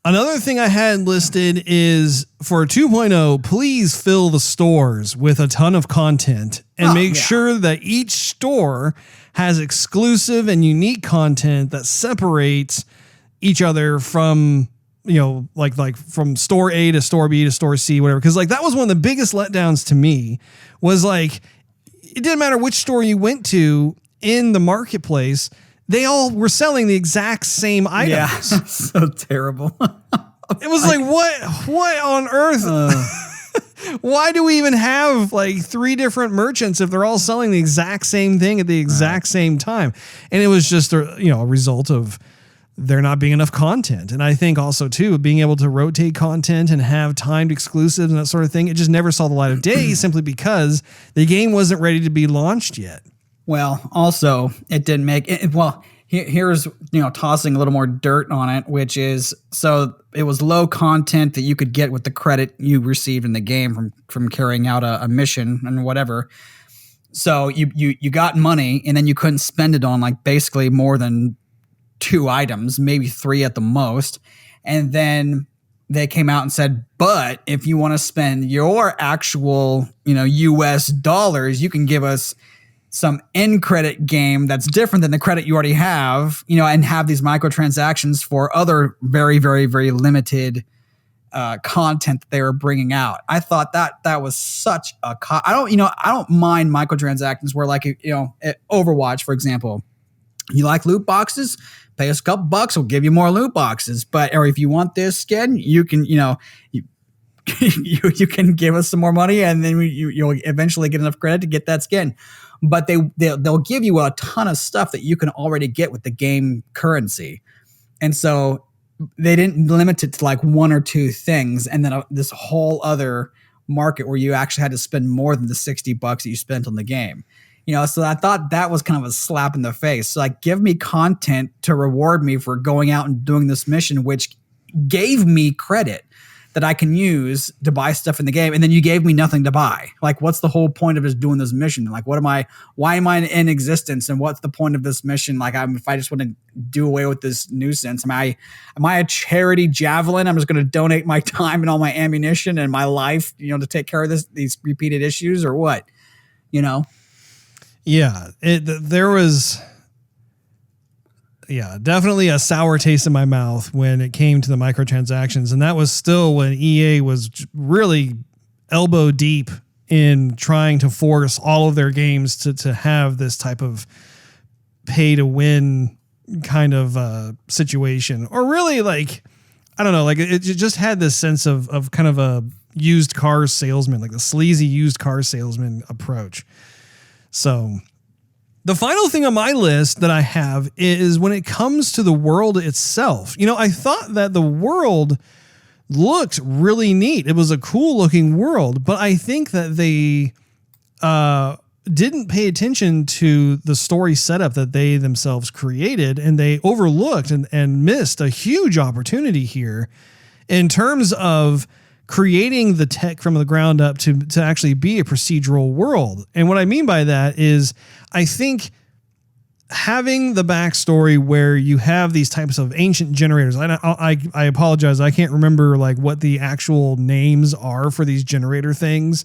Another thing I had listed is for 2.0, please fill the stores with a ton of content and make sure that each store has exclusive and unique content that separates each other from, like from store A to store B to store C, whatever. Cause like that was one of the biggest letdowns to me, was like, it didn't matter which store you went to in the marketplace, they all were selling the exact same items. Yeah, so terrible. It was like, what on earth? Why do we even have like 3 different merchants if they're all selling the exact same thing at the exact same time? And it was just a result of there not being enough content. And I think also too, being able to rotate content and have timed exclusives and that sort of thing, it just never saw the light of day simply because the game wasn't ready to be launched yet. Well, also it didn't make it. Well, here's, tossing a little more dirt on it, which is, so it was low content that you could get with the credit you received in the game from carrying out a mission and whatever. So you got money and then you couldn't spend it on like basically more than 2 items, maybe 3 at the most. And then they came out and said, but if you want to spend your actual, US dollars, you can give us some in-credit game that's different than the credit you already have, and have these microtransactions for other very, very, very limited content that they were bringing out. I thought that was such a I don't mind microtransactions where like, at Overwatch, for example, you like loot boxes, pay us a couple bucks, we'll give you more loot boxes. Or if you want this skin, you can, you can give us some more money, and then you'll eventually get enough credit to get that skin. But they'll give you a ton of stuff that you can already get with the game currency. And so they didn't limit it to like 1 or 2 things, and then this whole other market where you actually had to spend more than the $60 that you spent on the game. So I thought that was kind of a slap in the face. So like, give me content to reward me for going out and doing this mission, which gave me credit. that I can use to buy stuff in the game, and then you gave me nothing to buy. Like, what's the whole point of us doing this mission? Like, why am I in existence, and what's the point of this mission? Like, if I just want to do away with this nuisance, am I a charity javelin? I'm just going to donate my time and all my ammunition and my life, to take care of these repeated issues, or what? Yeah, there was definitely a sour taste in my mouth when it came to the microtransactions. And that was still when EA was really elbow deep in trying to force all of their games to have this type of pay to win kind of situation. Or really, like, I don't know, like it just had this sense of kind of a used car salesman, like the sleazy used car salesman approach. So the final thing on my list that I have is when it comes to the world itself. I thought that the world looked really neat. It was a cool looking world, but I think that they didn't pay attention to the story setup that they themselves created, and they overlooked and missed a huge opportunity here in terms of creating the tech from the ground up to actually be a procedural world. And what I mean by that is, I think having the backstory where you have these types of ancient generators, I apologize, I can't remember like what the actual names are for these generator things,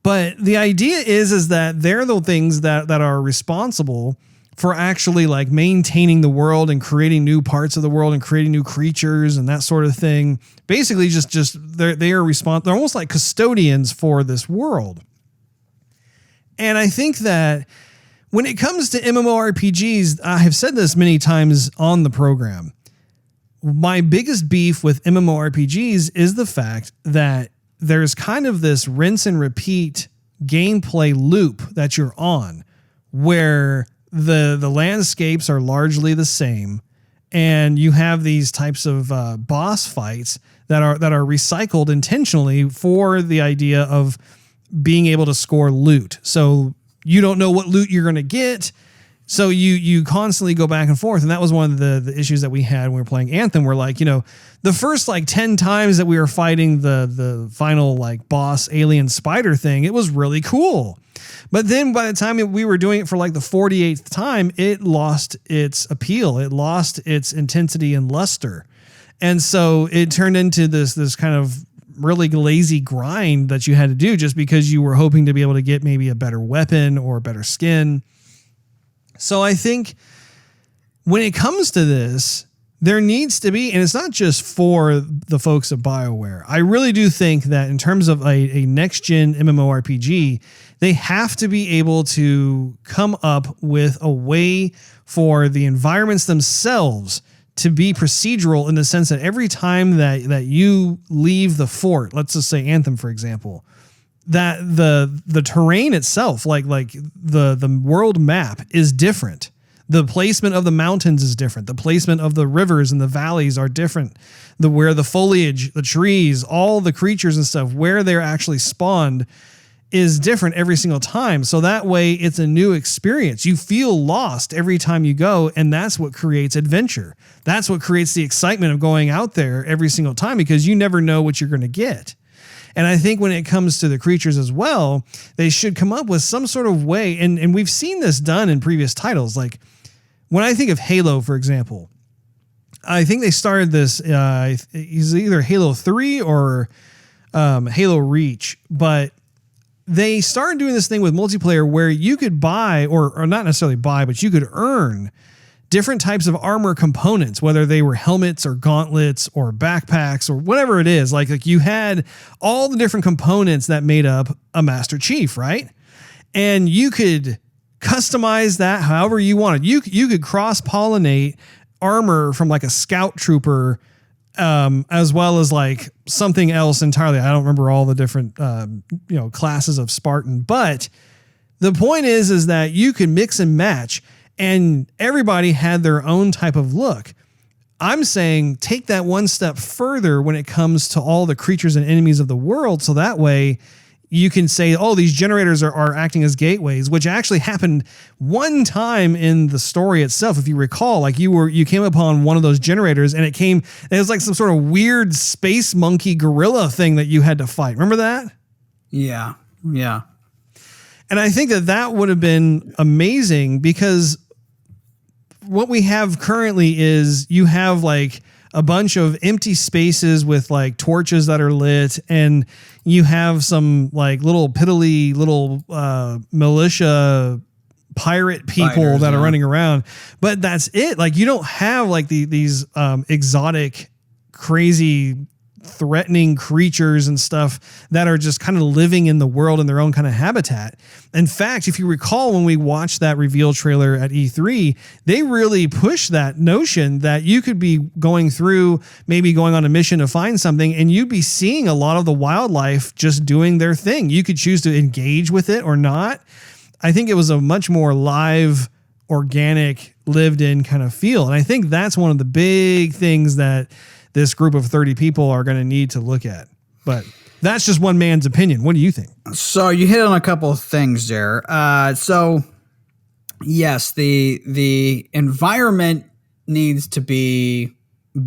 but the idea is that they're the things that are responsible for actually like maintaining the world and creating new parts of the world and creating new creatures and that sort of thing. Basically they're almost like custodians for this world. And I think that when it comes to MMORPGs, I have said this many times on the program, my biggest beef with MMORPGs is the fact that there's kind of this rinse and repeat gameplay loop that you're on, where the landscapes are largely the same, and you have these types of boss fights that are recycled intentionally for the idea of being able to score loot. So you don't know what loot you're going to get, so you constantly go back and forth. And that was one of the issues that we had when we were playing Anthem. We're like, the first like 10 times that we were fighting the final like boss alien spider thing, it was really cool. But then by the time we were doing it for like the 48th time, it lost its appeal. It lost its intensity and luster. And so it turned into this kind of really lazy grind that you had to do just because you were hoping to be able to get maybe a better weapon or a better skin. So I think when it comes to this, there needs to be, and it's not just for the folks at Bioware. I really do think that in terms of a next-gen MMORPG, they have to be able to come up with a way for the environments themselves to be procedural, in the sense that every time that you leave the fort, let's just say Anthem, for example, that the terrain itself, like the world map is different. The placement of the mountains is different. The placement of the rivers and the valleys are different. Where the foliage, the trees, all the creatures and stuff, where they're actually spawned is different every single time. So that way it's a new experience. You feel lost every time you go, and that's what creates adventure. That's what creates the excitement of going out there every single time, because you never know what you're going to get. And I think when it comes to the creatures as well, they should come up with some sort of way. And we've seen this done in previous titles. Like when I think of Halo, for example, I think they started this, is either Halo 3 or Halo Reach, but they started doing this thing with multiplayer where you could buy, or not necessarily buy, but you could earn different types of armor components, whether they were helmets or gauntlets or backpacks or whatever it is. Like you had all the different components that made up a Master Chief, right? And you could customize that however you wanted. You could cross-pollinate armor from like a scout trooper, as well as like something else entirely. I don't remember all the different, classes of Spartan, but the point is that you can mix and match, and everybody had their own type of look. I'm saying take that one step further when it comes to all the creatures and enemies of the world. So that way you can say, oh, these generators are acting as gateways, which actually happened one time in the story itself. If you recall, like you came upon one of those generators and it was like some sort of weird space monkey gorilla thing that you had to fight. Remember that? Yeah. Yeah. And I think that would have been amazing, because what we have currently is you have like a bunch of empty spaces with like torches that are lit, and you have some like little piddly little militia pirate people Fighters, that are running around, but that's it. Like you don't have like these exotic, crazy, threatening creatures and stuff that are just kind of living in the world in their own kind of habitat. In fact, if you recall, when we watched that reveal trailer at E3, they really pushed that notion that you could be going through, maybe going on a mission to find something, and you'd be seeing a lot of the wildlife just doing their thing. You could choose to engage with it or not. I think it was a much more live, organic, lived in kind of feel. And I think that's one of the big things that this group of 30 people are going to need to look at. But that's just one man's opinion. What do you think? So you hit on a couple of things there. So yes, the environment needs to be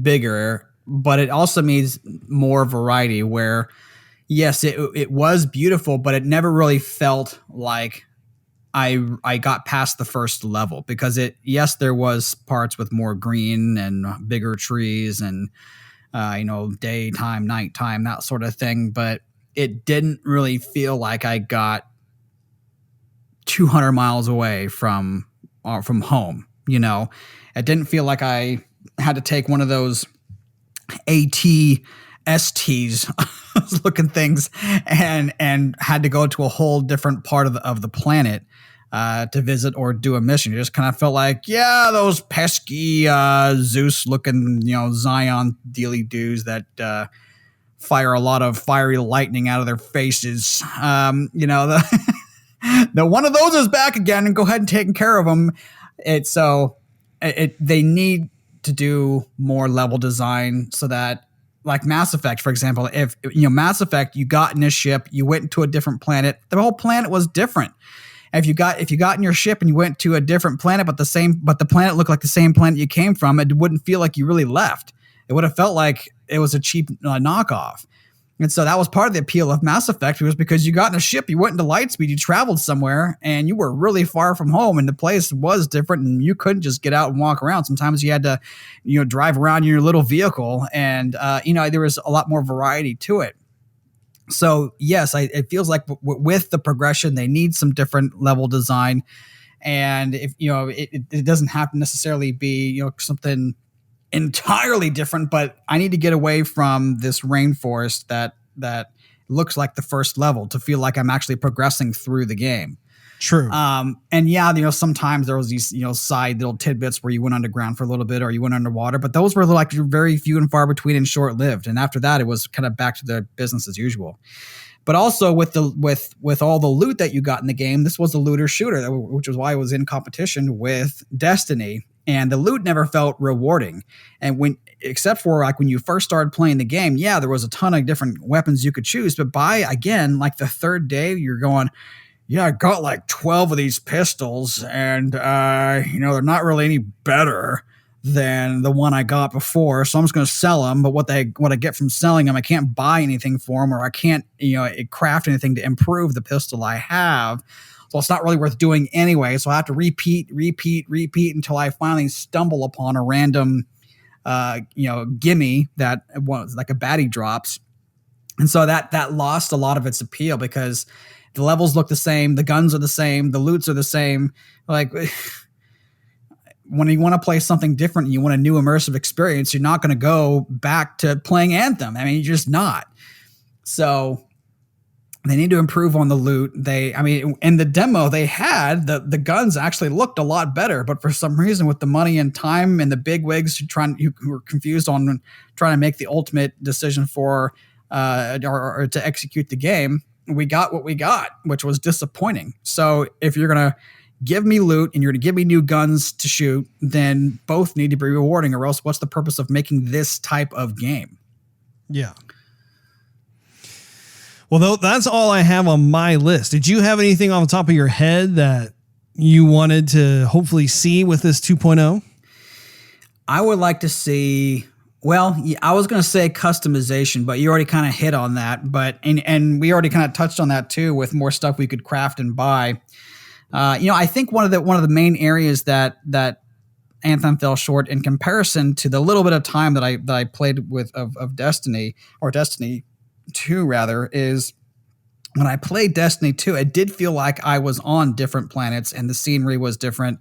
bigger, but it also needs more variety, where yes, it was beautiful, but it never really felt like I got past the first level, because there was parts with more green and bigger trees and daytime, nighttime, that sort of thing. But it didn't really feel like I got 200 miles away from home. It didn't feel like I had to take one of those STs looking things and had to go to a whole different part of the planet to visit or do a mission. It just kind of felt like, yeah, those pesky Zeus looking, Zion dealy dudes that fire a lot of fiery lightning out of their faces. The one of those is back again, and go ahead and take care of them. They need to do more level design, so that, like Mass Effect, for example, if Mass Effect, you got in a ship, you went into a different planet, the whole planet was different. If you got in your ship and you went to a different planet, but the planet looked like the same planet you came from, it wouldn't feel like you really left. It would have felt like it was a cheap knockoff. And so that was part of the appeal of Mass Effect, was because you got in a ship, you went into Lightspeed, you traveled somewhere, and you were really far from home, and the place was different, and you couldn't just get out and walk around. Sometimes you had to, drive around in your little vehicle, and there was a lot more variety to it. So yes, it feels like with the progression, they need some different level design, and if it doesn't have to necessarily be something entirely different, but I need to get away from this rainforest that looks like the first level to feel like I'm actually progressing through the game. True. And yeah, sometimes there was these, side little tidbits where you went underground for a little bit or you went underwater, but those were like very few and far between and short lived. And after that, it was kind of back to the business as usual. But also with all the loot that you got in the game, this was a looter shooter, which was why it was in competition with Destiny. And the loot never felt rewarding. And except for like when you first started playing the game, yeah, there was a ton of different weapons you could choose. But by, again, like the third day, you're going, yeah, I got like 12 of these pistols, and they're not really any better than the one I got before, so I'm just going to sell them. But what I get from selling them, I can't buy anything for them, or I can't craft anything to improve the pistol I have. So it's not really worth doing anyway. So I have to repeat until I finally stumble upon a random gimme that was like a baddie drops, and so that lost a lot of its appeal, because the levels look the same, the guns are the same, the loots are the same. Like, when you want to play something different and you want a new immersive experience, you're not going to go back to playing Anthem. I mean, you're just not. So they need to improve on the loot. In the demo they had, the guns actually looked a lot better, but for some reason, with the money and time and the bigwigs who were confused on trying to make the ultimate decision for or to execute the game, we got what we got, which was disappointing. So if you're going to give me loot and you're going to give me new guns to shoot, then both need to be rewarding, or else what's the purpose of making this type of game? Yeah. Well, that's all I have on my list. Did you have anything off the top of your head that you wanted to hopefully see with this 2.0? I would like to see, well, I was going to say customization, but you already kind of hit on that. But and we already kind of touched on that too, with more stuff we could craft and buy. I think one of the main areas that Anthem fell short in comparison to the little bit of time that I played with of Destiny, or Destiny 2 rather, is when I played Destiny 2, it did feel like I was on different planets and the scenery was different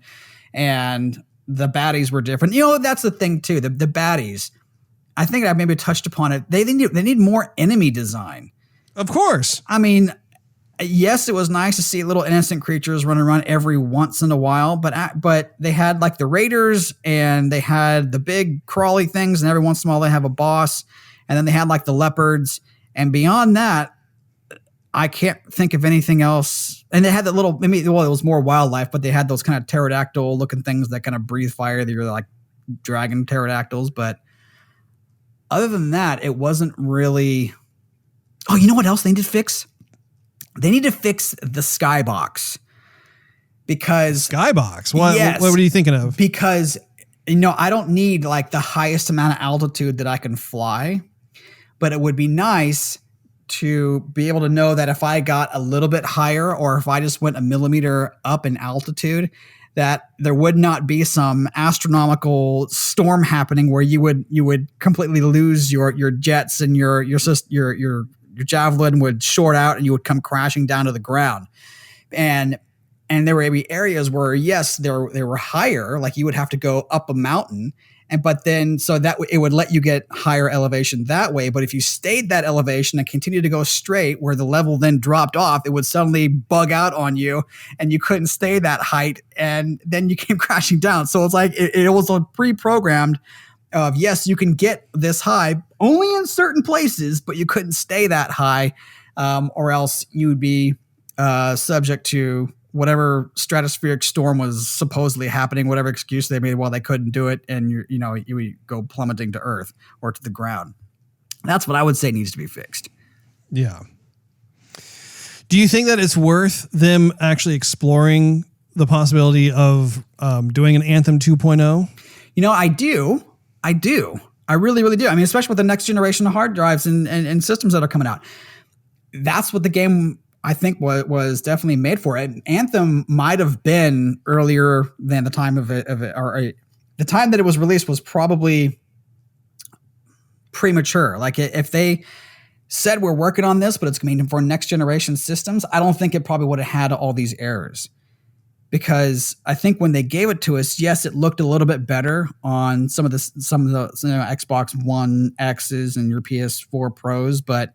and the baddies were different. That's the thing too. The baddies, I think I maybe touched upon it. They need more enemy design. Of course. I mean, yes, it was nice to see little innocent creatures running around every once in a while, but they had like the raiders and they had the big crawly things, and every once in a while they have a boss, and then they had like the leopards, and beyond that, I can't think of anything else. And they had that little, it was more wildlife, but they had those kind of pterodactyl looking things that kind of breathe fire. They were like dragon pterodactyls. But other than that, it wasn't really. Oh, you know what else they need to fix? They need to fix the skybox. Because. Skybox? What are you thinking of? Because, I don't need like the highest amount of altitude that I can fly, but it would be nice to be able to know that if I got a little bit higher, or if I just went a millimeter up in altitude, that there would not be some astronomical storm happening where you would completely lose your jets, and your javelin would short out and you would come crashing down to the ground. And there would be areas where, yes, they were higher, like you would have to go up a mountain. But then, so that it would let you get higher elevation that way. But if you stayed that elevation and continued to go straight, where the level then dropped off, it would suddenly bug out on you, and you couldn't stay that height, and then you came crashing down. So it's like it was pre-programmed of, yes, you can get this high only in certain places, but you couldn't stay that high, or else you would be subject to whatever stratospheric storm was supposedly happening, whatever excuse they made while they couldn't do it, and you would go plummeting to earth or to the ground. That's what I would say needs to be fixed. Yeah. Do you think that it's worth them actually exploring the possibility of doing an Anthem 2.0? I do. I really, really do. I mean, especially with the next generation of hard drives and systems that are coming out. That's what the game, I think, was definitely made for. It. Anthem might have been earlier than the time of it, or the time that it was released was probably premature. Like if they said we're working on this, but it's going to be for next generation systems, I don't think it probably would have had all these errors. Because I think when they gave it to us, yes, it looked a little bit better on some of the Xbox One X's and your PS4 Pros, but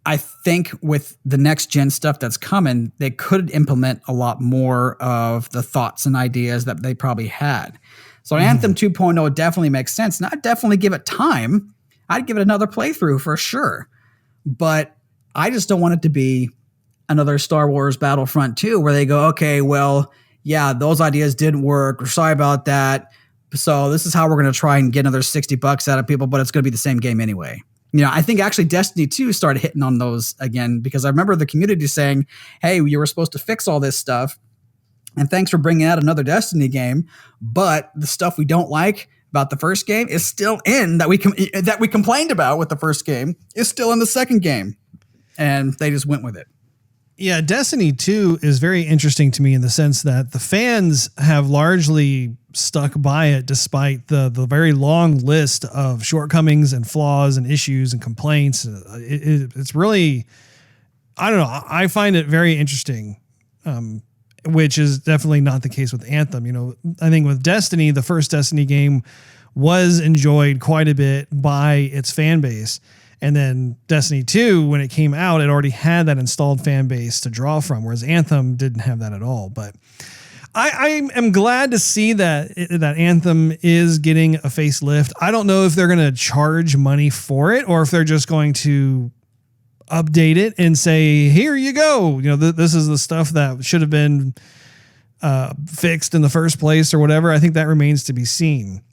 I think with the next gen stuff that's coming, they could implement a lot more of the thoughts and ideas that they probably had. So Anthem 2.0 definitely makes sense. And I'd definitely give it time. I'd give it another playthrough for sure. But I just don't want it to be another Star Wars Battlefront 2 where they go, okay, well, yeah, those ideas didn't work. We're sorry about that. So this is how we're going to try and get another $60 out of people, but it's going to be the same game anyway. I think actually Destiny 2 started hitting on those again, because I remember the community saying, hey, you were supposed to fix all this stuff, and thanks for bringing out another Destiny game, but the stuff we don't like about the first game is still in, that we complained about with the first game, is still in the second game. And they just went with it. Yeah, Destiny 2 is very interesting to me in the sense that the fans have largely stuck by it despite the very long list of shortcomings and flaws and issues and complaints. It's really, I don't know, I find it very interesting, which is definitely not the case with Anthem. I think with Destiny, the first Destiny game was enjoyed quite a bit by its fan base. And then Destiny 2, when it came out, it already had that installed fan base to draw from, whereas Anthem didn't have that at all. But I am glad to see that Anthem is getting a facelift. I don't know if they're going to charge money for it or if they're just going to update it and say, here you go. This is the stuff that should have been fixed in the first place or whatever. I think that remains to be seen.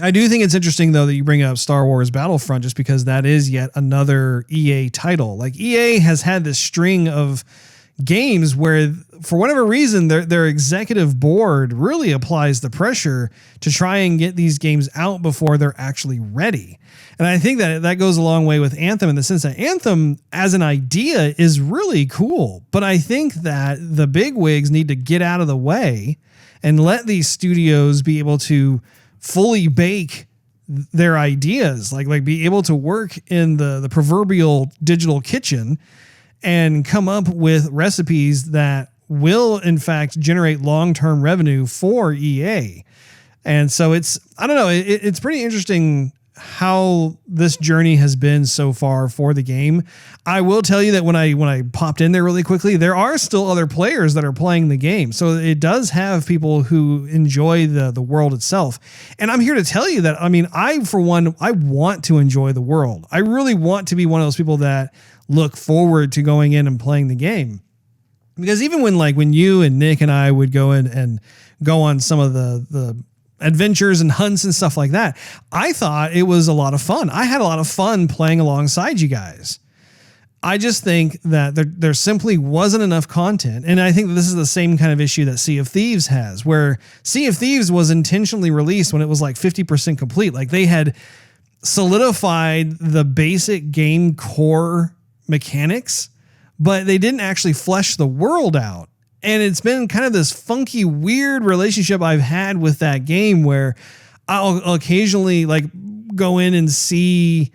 I do think it's interesting, though, that you bring up Star Wars Battlefront, just because that is yet another EA title. Like, EA has had this string of games where, for whatever reason, their executive board really applies the pressure to try and get these games out before they're actually ready. And I think that goes a long way with Anthem, in the sense that Anthem as an idea is really cool. But I think that the bigwigs need to get out of the way and let these studios be able to fully bake their ideas, like be able to work in the proverbial digital kitchen and come up with recipes that will in fact generate long-term revenue for EA. And so I don't know, it's pretty interesting how this journey has been so far for the game. I will tell you that when I popped in there really quickly, there are still other players that are playing the game. So it does have people who enjoy the world itself. And I'm here to tell you that, I mean, for one, I want to enjoy the world. I really want to be one of those people that look forward to going in and playing the game. Because even when you and Nick and I would go in and go on some of the adventures and hunts and stuff like that, I thought it was a lot of fun. I had a lot of fun playing alongside you guys. I just think that there simply wasn't enough content. And I think that this is the same kind of issue that Sea of Thieves has, where Sea of Thieves was intentionally released when it was like 50% complete. Like, they had solidified the basic game core mechanics, but they didn't actually flesh the world out. And it's been kind of this funky, weird relationship I've had with that game, where I'll occasionally like go in and see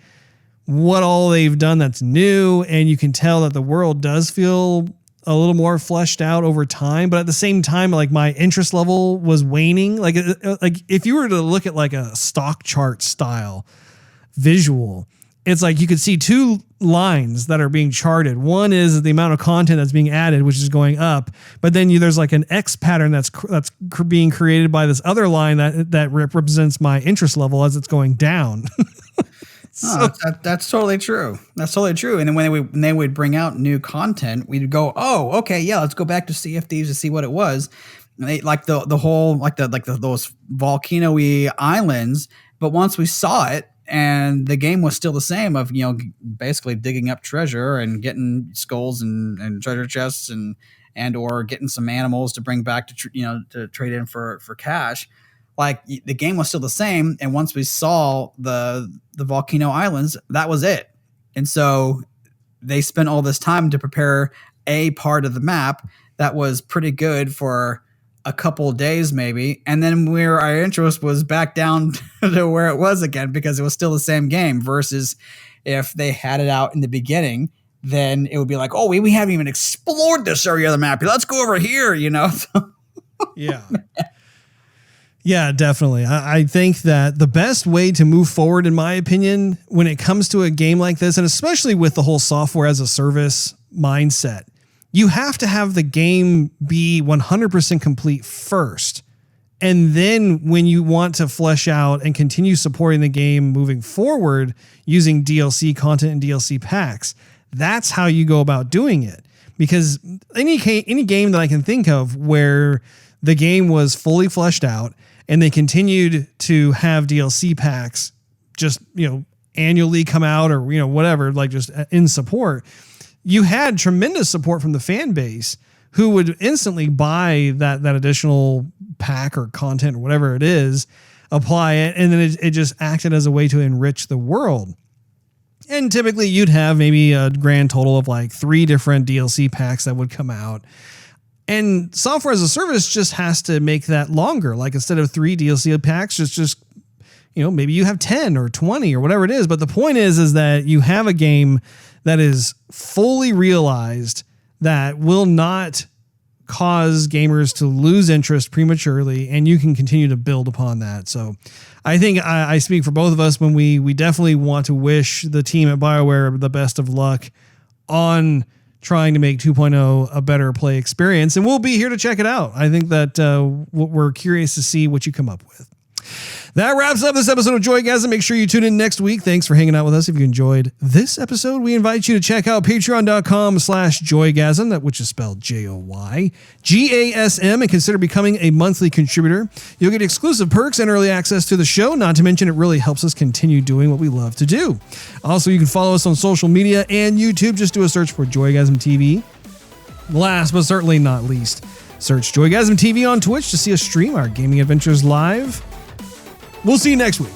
what all they've done that's new. And you can tell that the world does feel a little more fleshed out over time. But at the same time, like, my interest level was waning. Like if you were to look at like a stock chart style visual, it's like you could see two lines that are being charted. One is the amount of content that's being added, which is going up, but then there's like an X pattern that's being created by this other line that represents my interest level as it's going down. That's totally true. That's totally true. And then when they would bring out new content, we'd go, oh, okay, yeah, let's go back to Sea of Thieves to see what it was. And they like the whole those volcano-y islands, but once we saw it, and the game was still the same of, basically digging up treasure and getting skulls and treasure chests and or getting some animals to bring back to trade in for cash. Like, the game was still the same. And once we saw the volcano islands, that was it. And so they spent all this time to prepare a part of the map that was pretty good for a couple of days maybe, and then where our interest was back down to where it was again, because it was still the same game. Versus if they had it out in the beginning, then it would be like, oh, we haven't even explored this area of the map. Let's go over here, Yeah. Yeah, definitely. I think that the best way to move forward, in my opinion, when it comes to a game like this, and especially with the whole software as a service mindset, you have to have the game be 100% complete first. And then when you want to flesh out and continue supporting the game moving forward using DLC content and DLC packs, that's how you go about doing it. Because any game that I can think of where the game was fully fleshed out and they continued to have DLC packs just, annually come out, or, whatever, like just in support, you had tremendous support from the fan base who would instantly buy that additional pack or content or whatever it is, apply it, and then it just acted as a way to enrich the world. And typically you'd have maybe a grand total of like 3 different DLC packs that would come out. And software as a service just has to make that longer. Like, instead of 3 DLC packs, just maybe you have 10 or 20 or whatever it is. But the point is that you have a game that is fully realized, that will not cause gamers to lose interest prematurely, and you can continue to build upon that. So I think I speak for both of us when we definitely want to wish the team at Bioware the best of luck on trying to make 2.0 a better play experience, and we'll be here to check it out. I think that we're curious to see what you come up with. That wraps up this episode of Joygasm. Make sure you tune in next week. Thanks for hanging out with us. If you enjoyed this episode, we invite you to check out patreon.com/Joygasm, which is spelled JOYGASM, and consider becoming a monthly contributor. You'll get exclusive perks and early access to the show. Not to mention, it really helps us continue doing what we love to do. Also, you can follow us on social media and YouTube. Just do a search for Joygasm TV. Last but certainly not least, search Joygasm TV on Twitch to see us stream our gaming adventures live. We'll see you next week.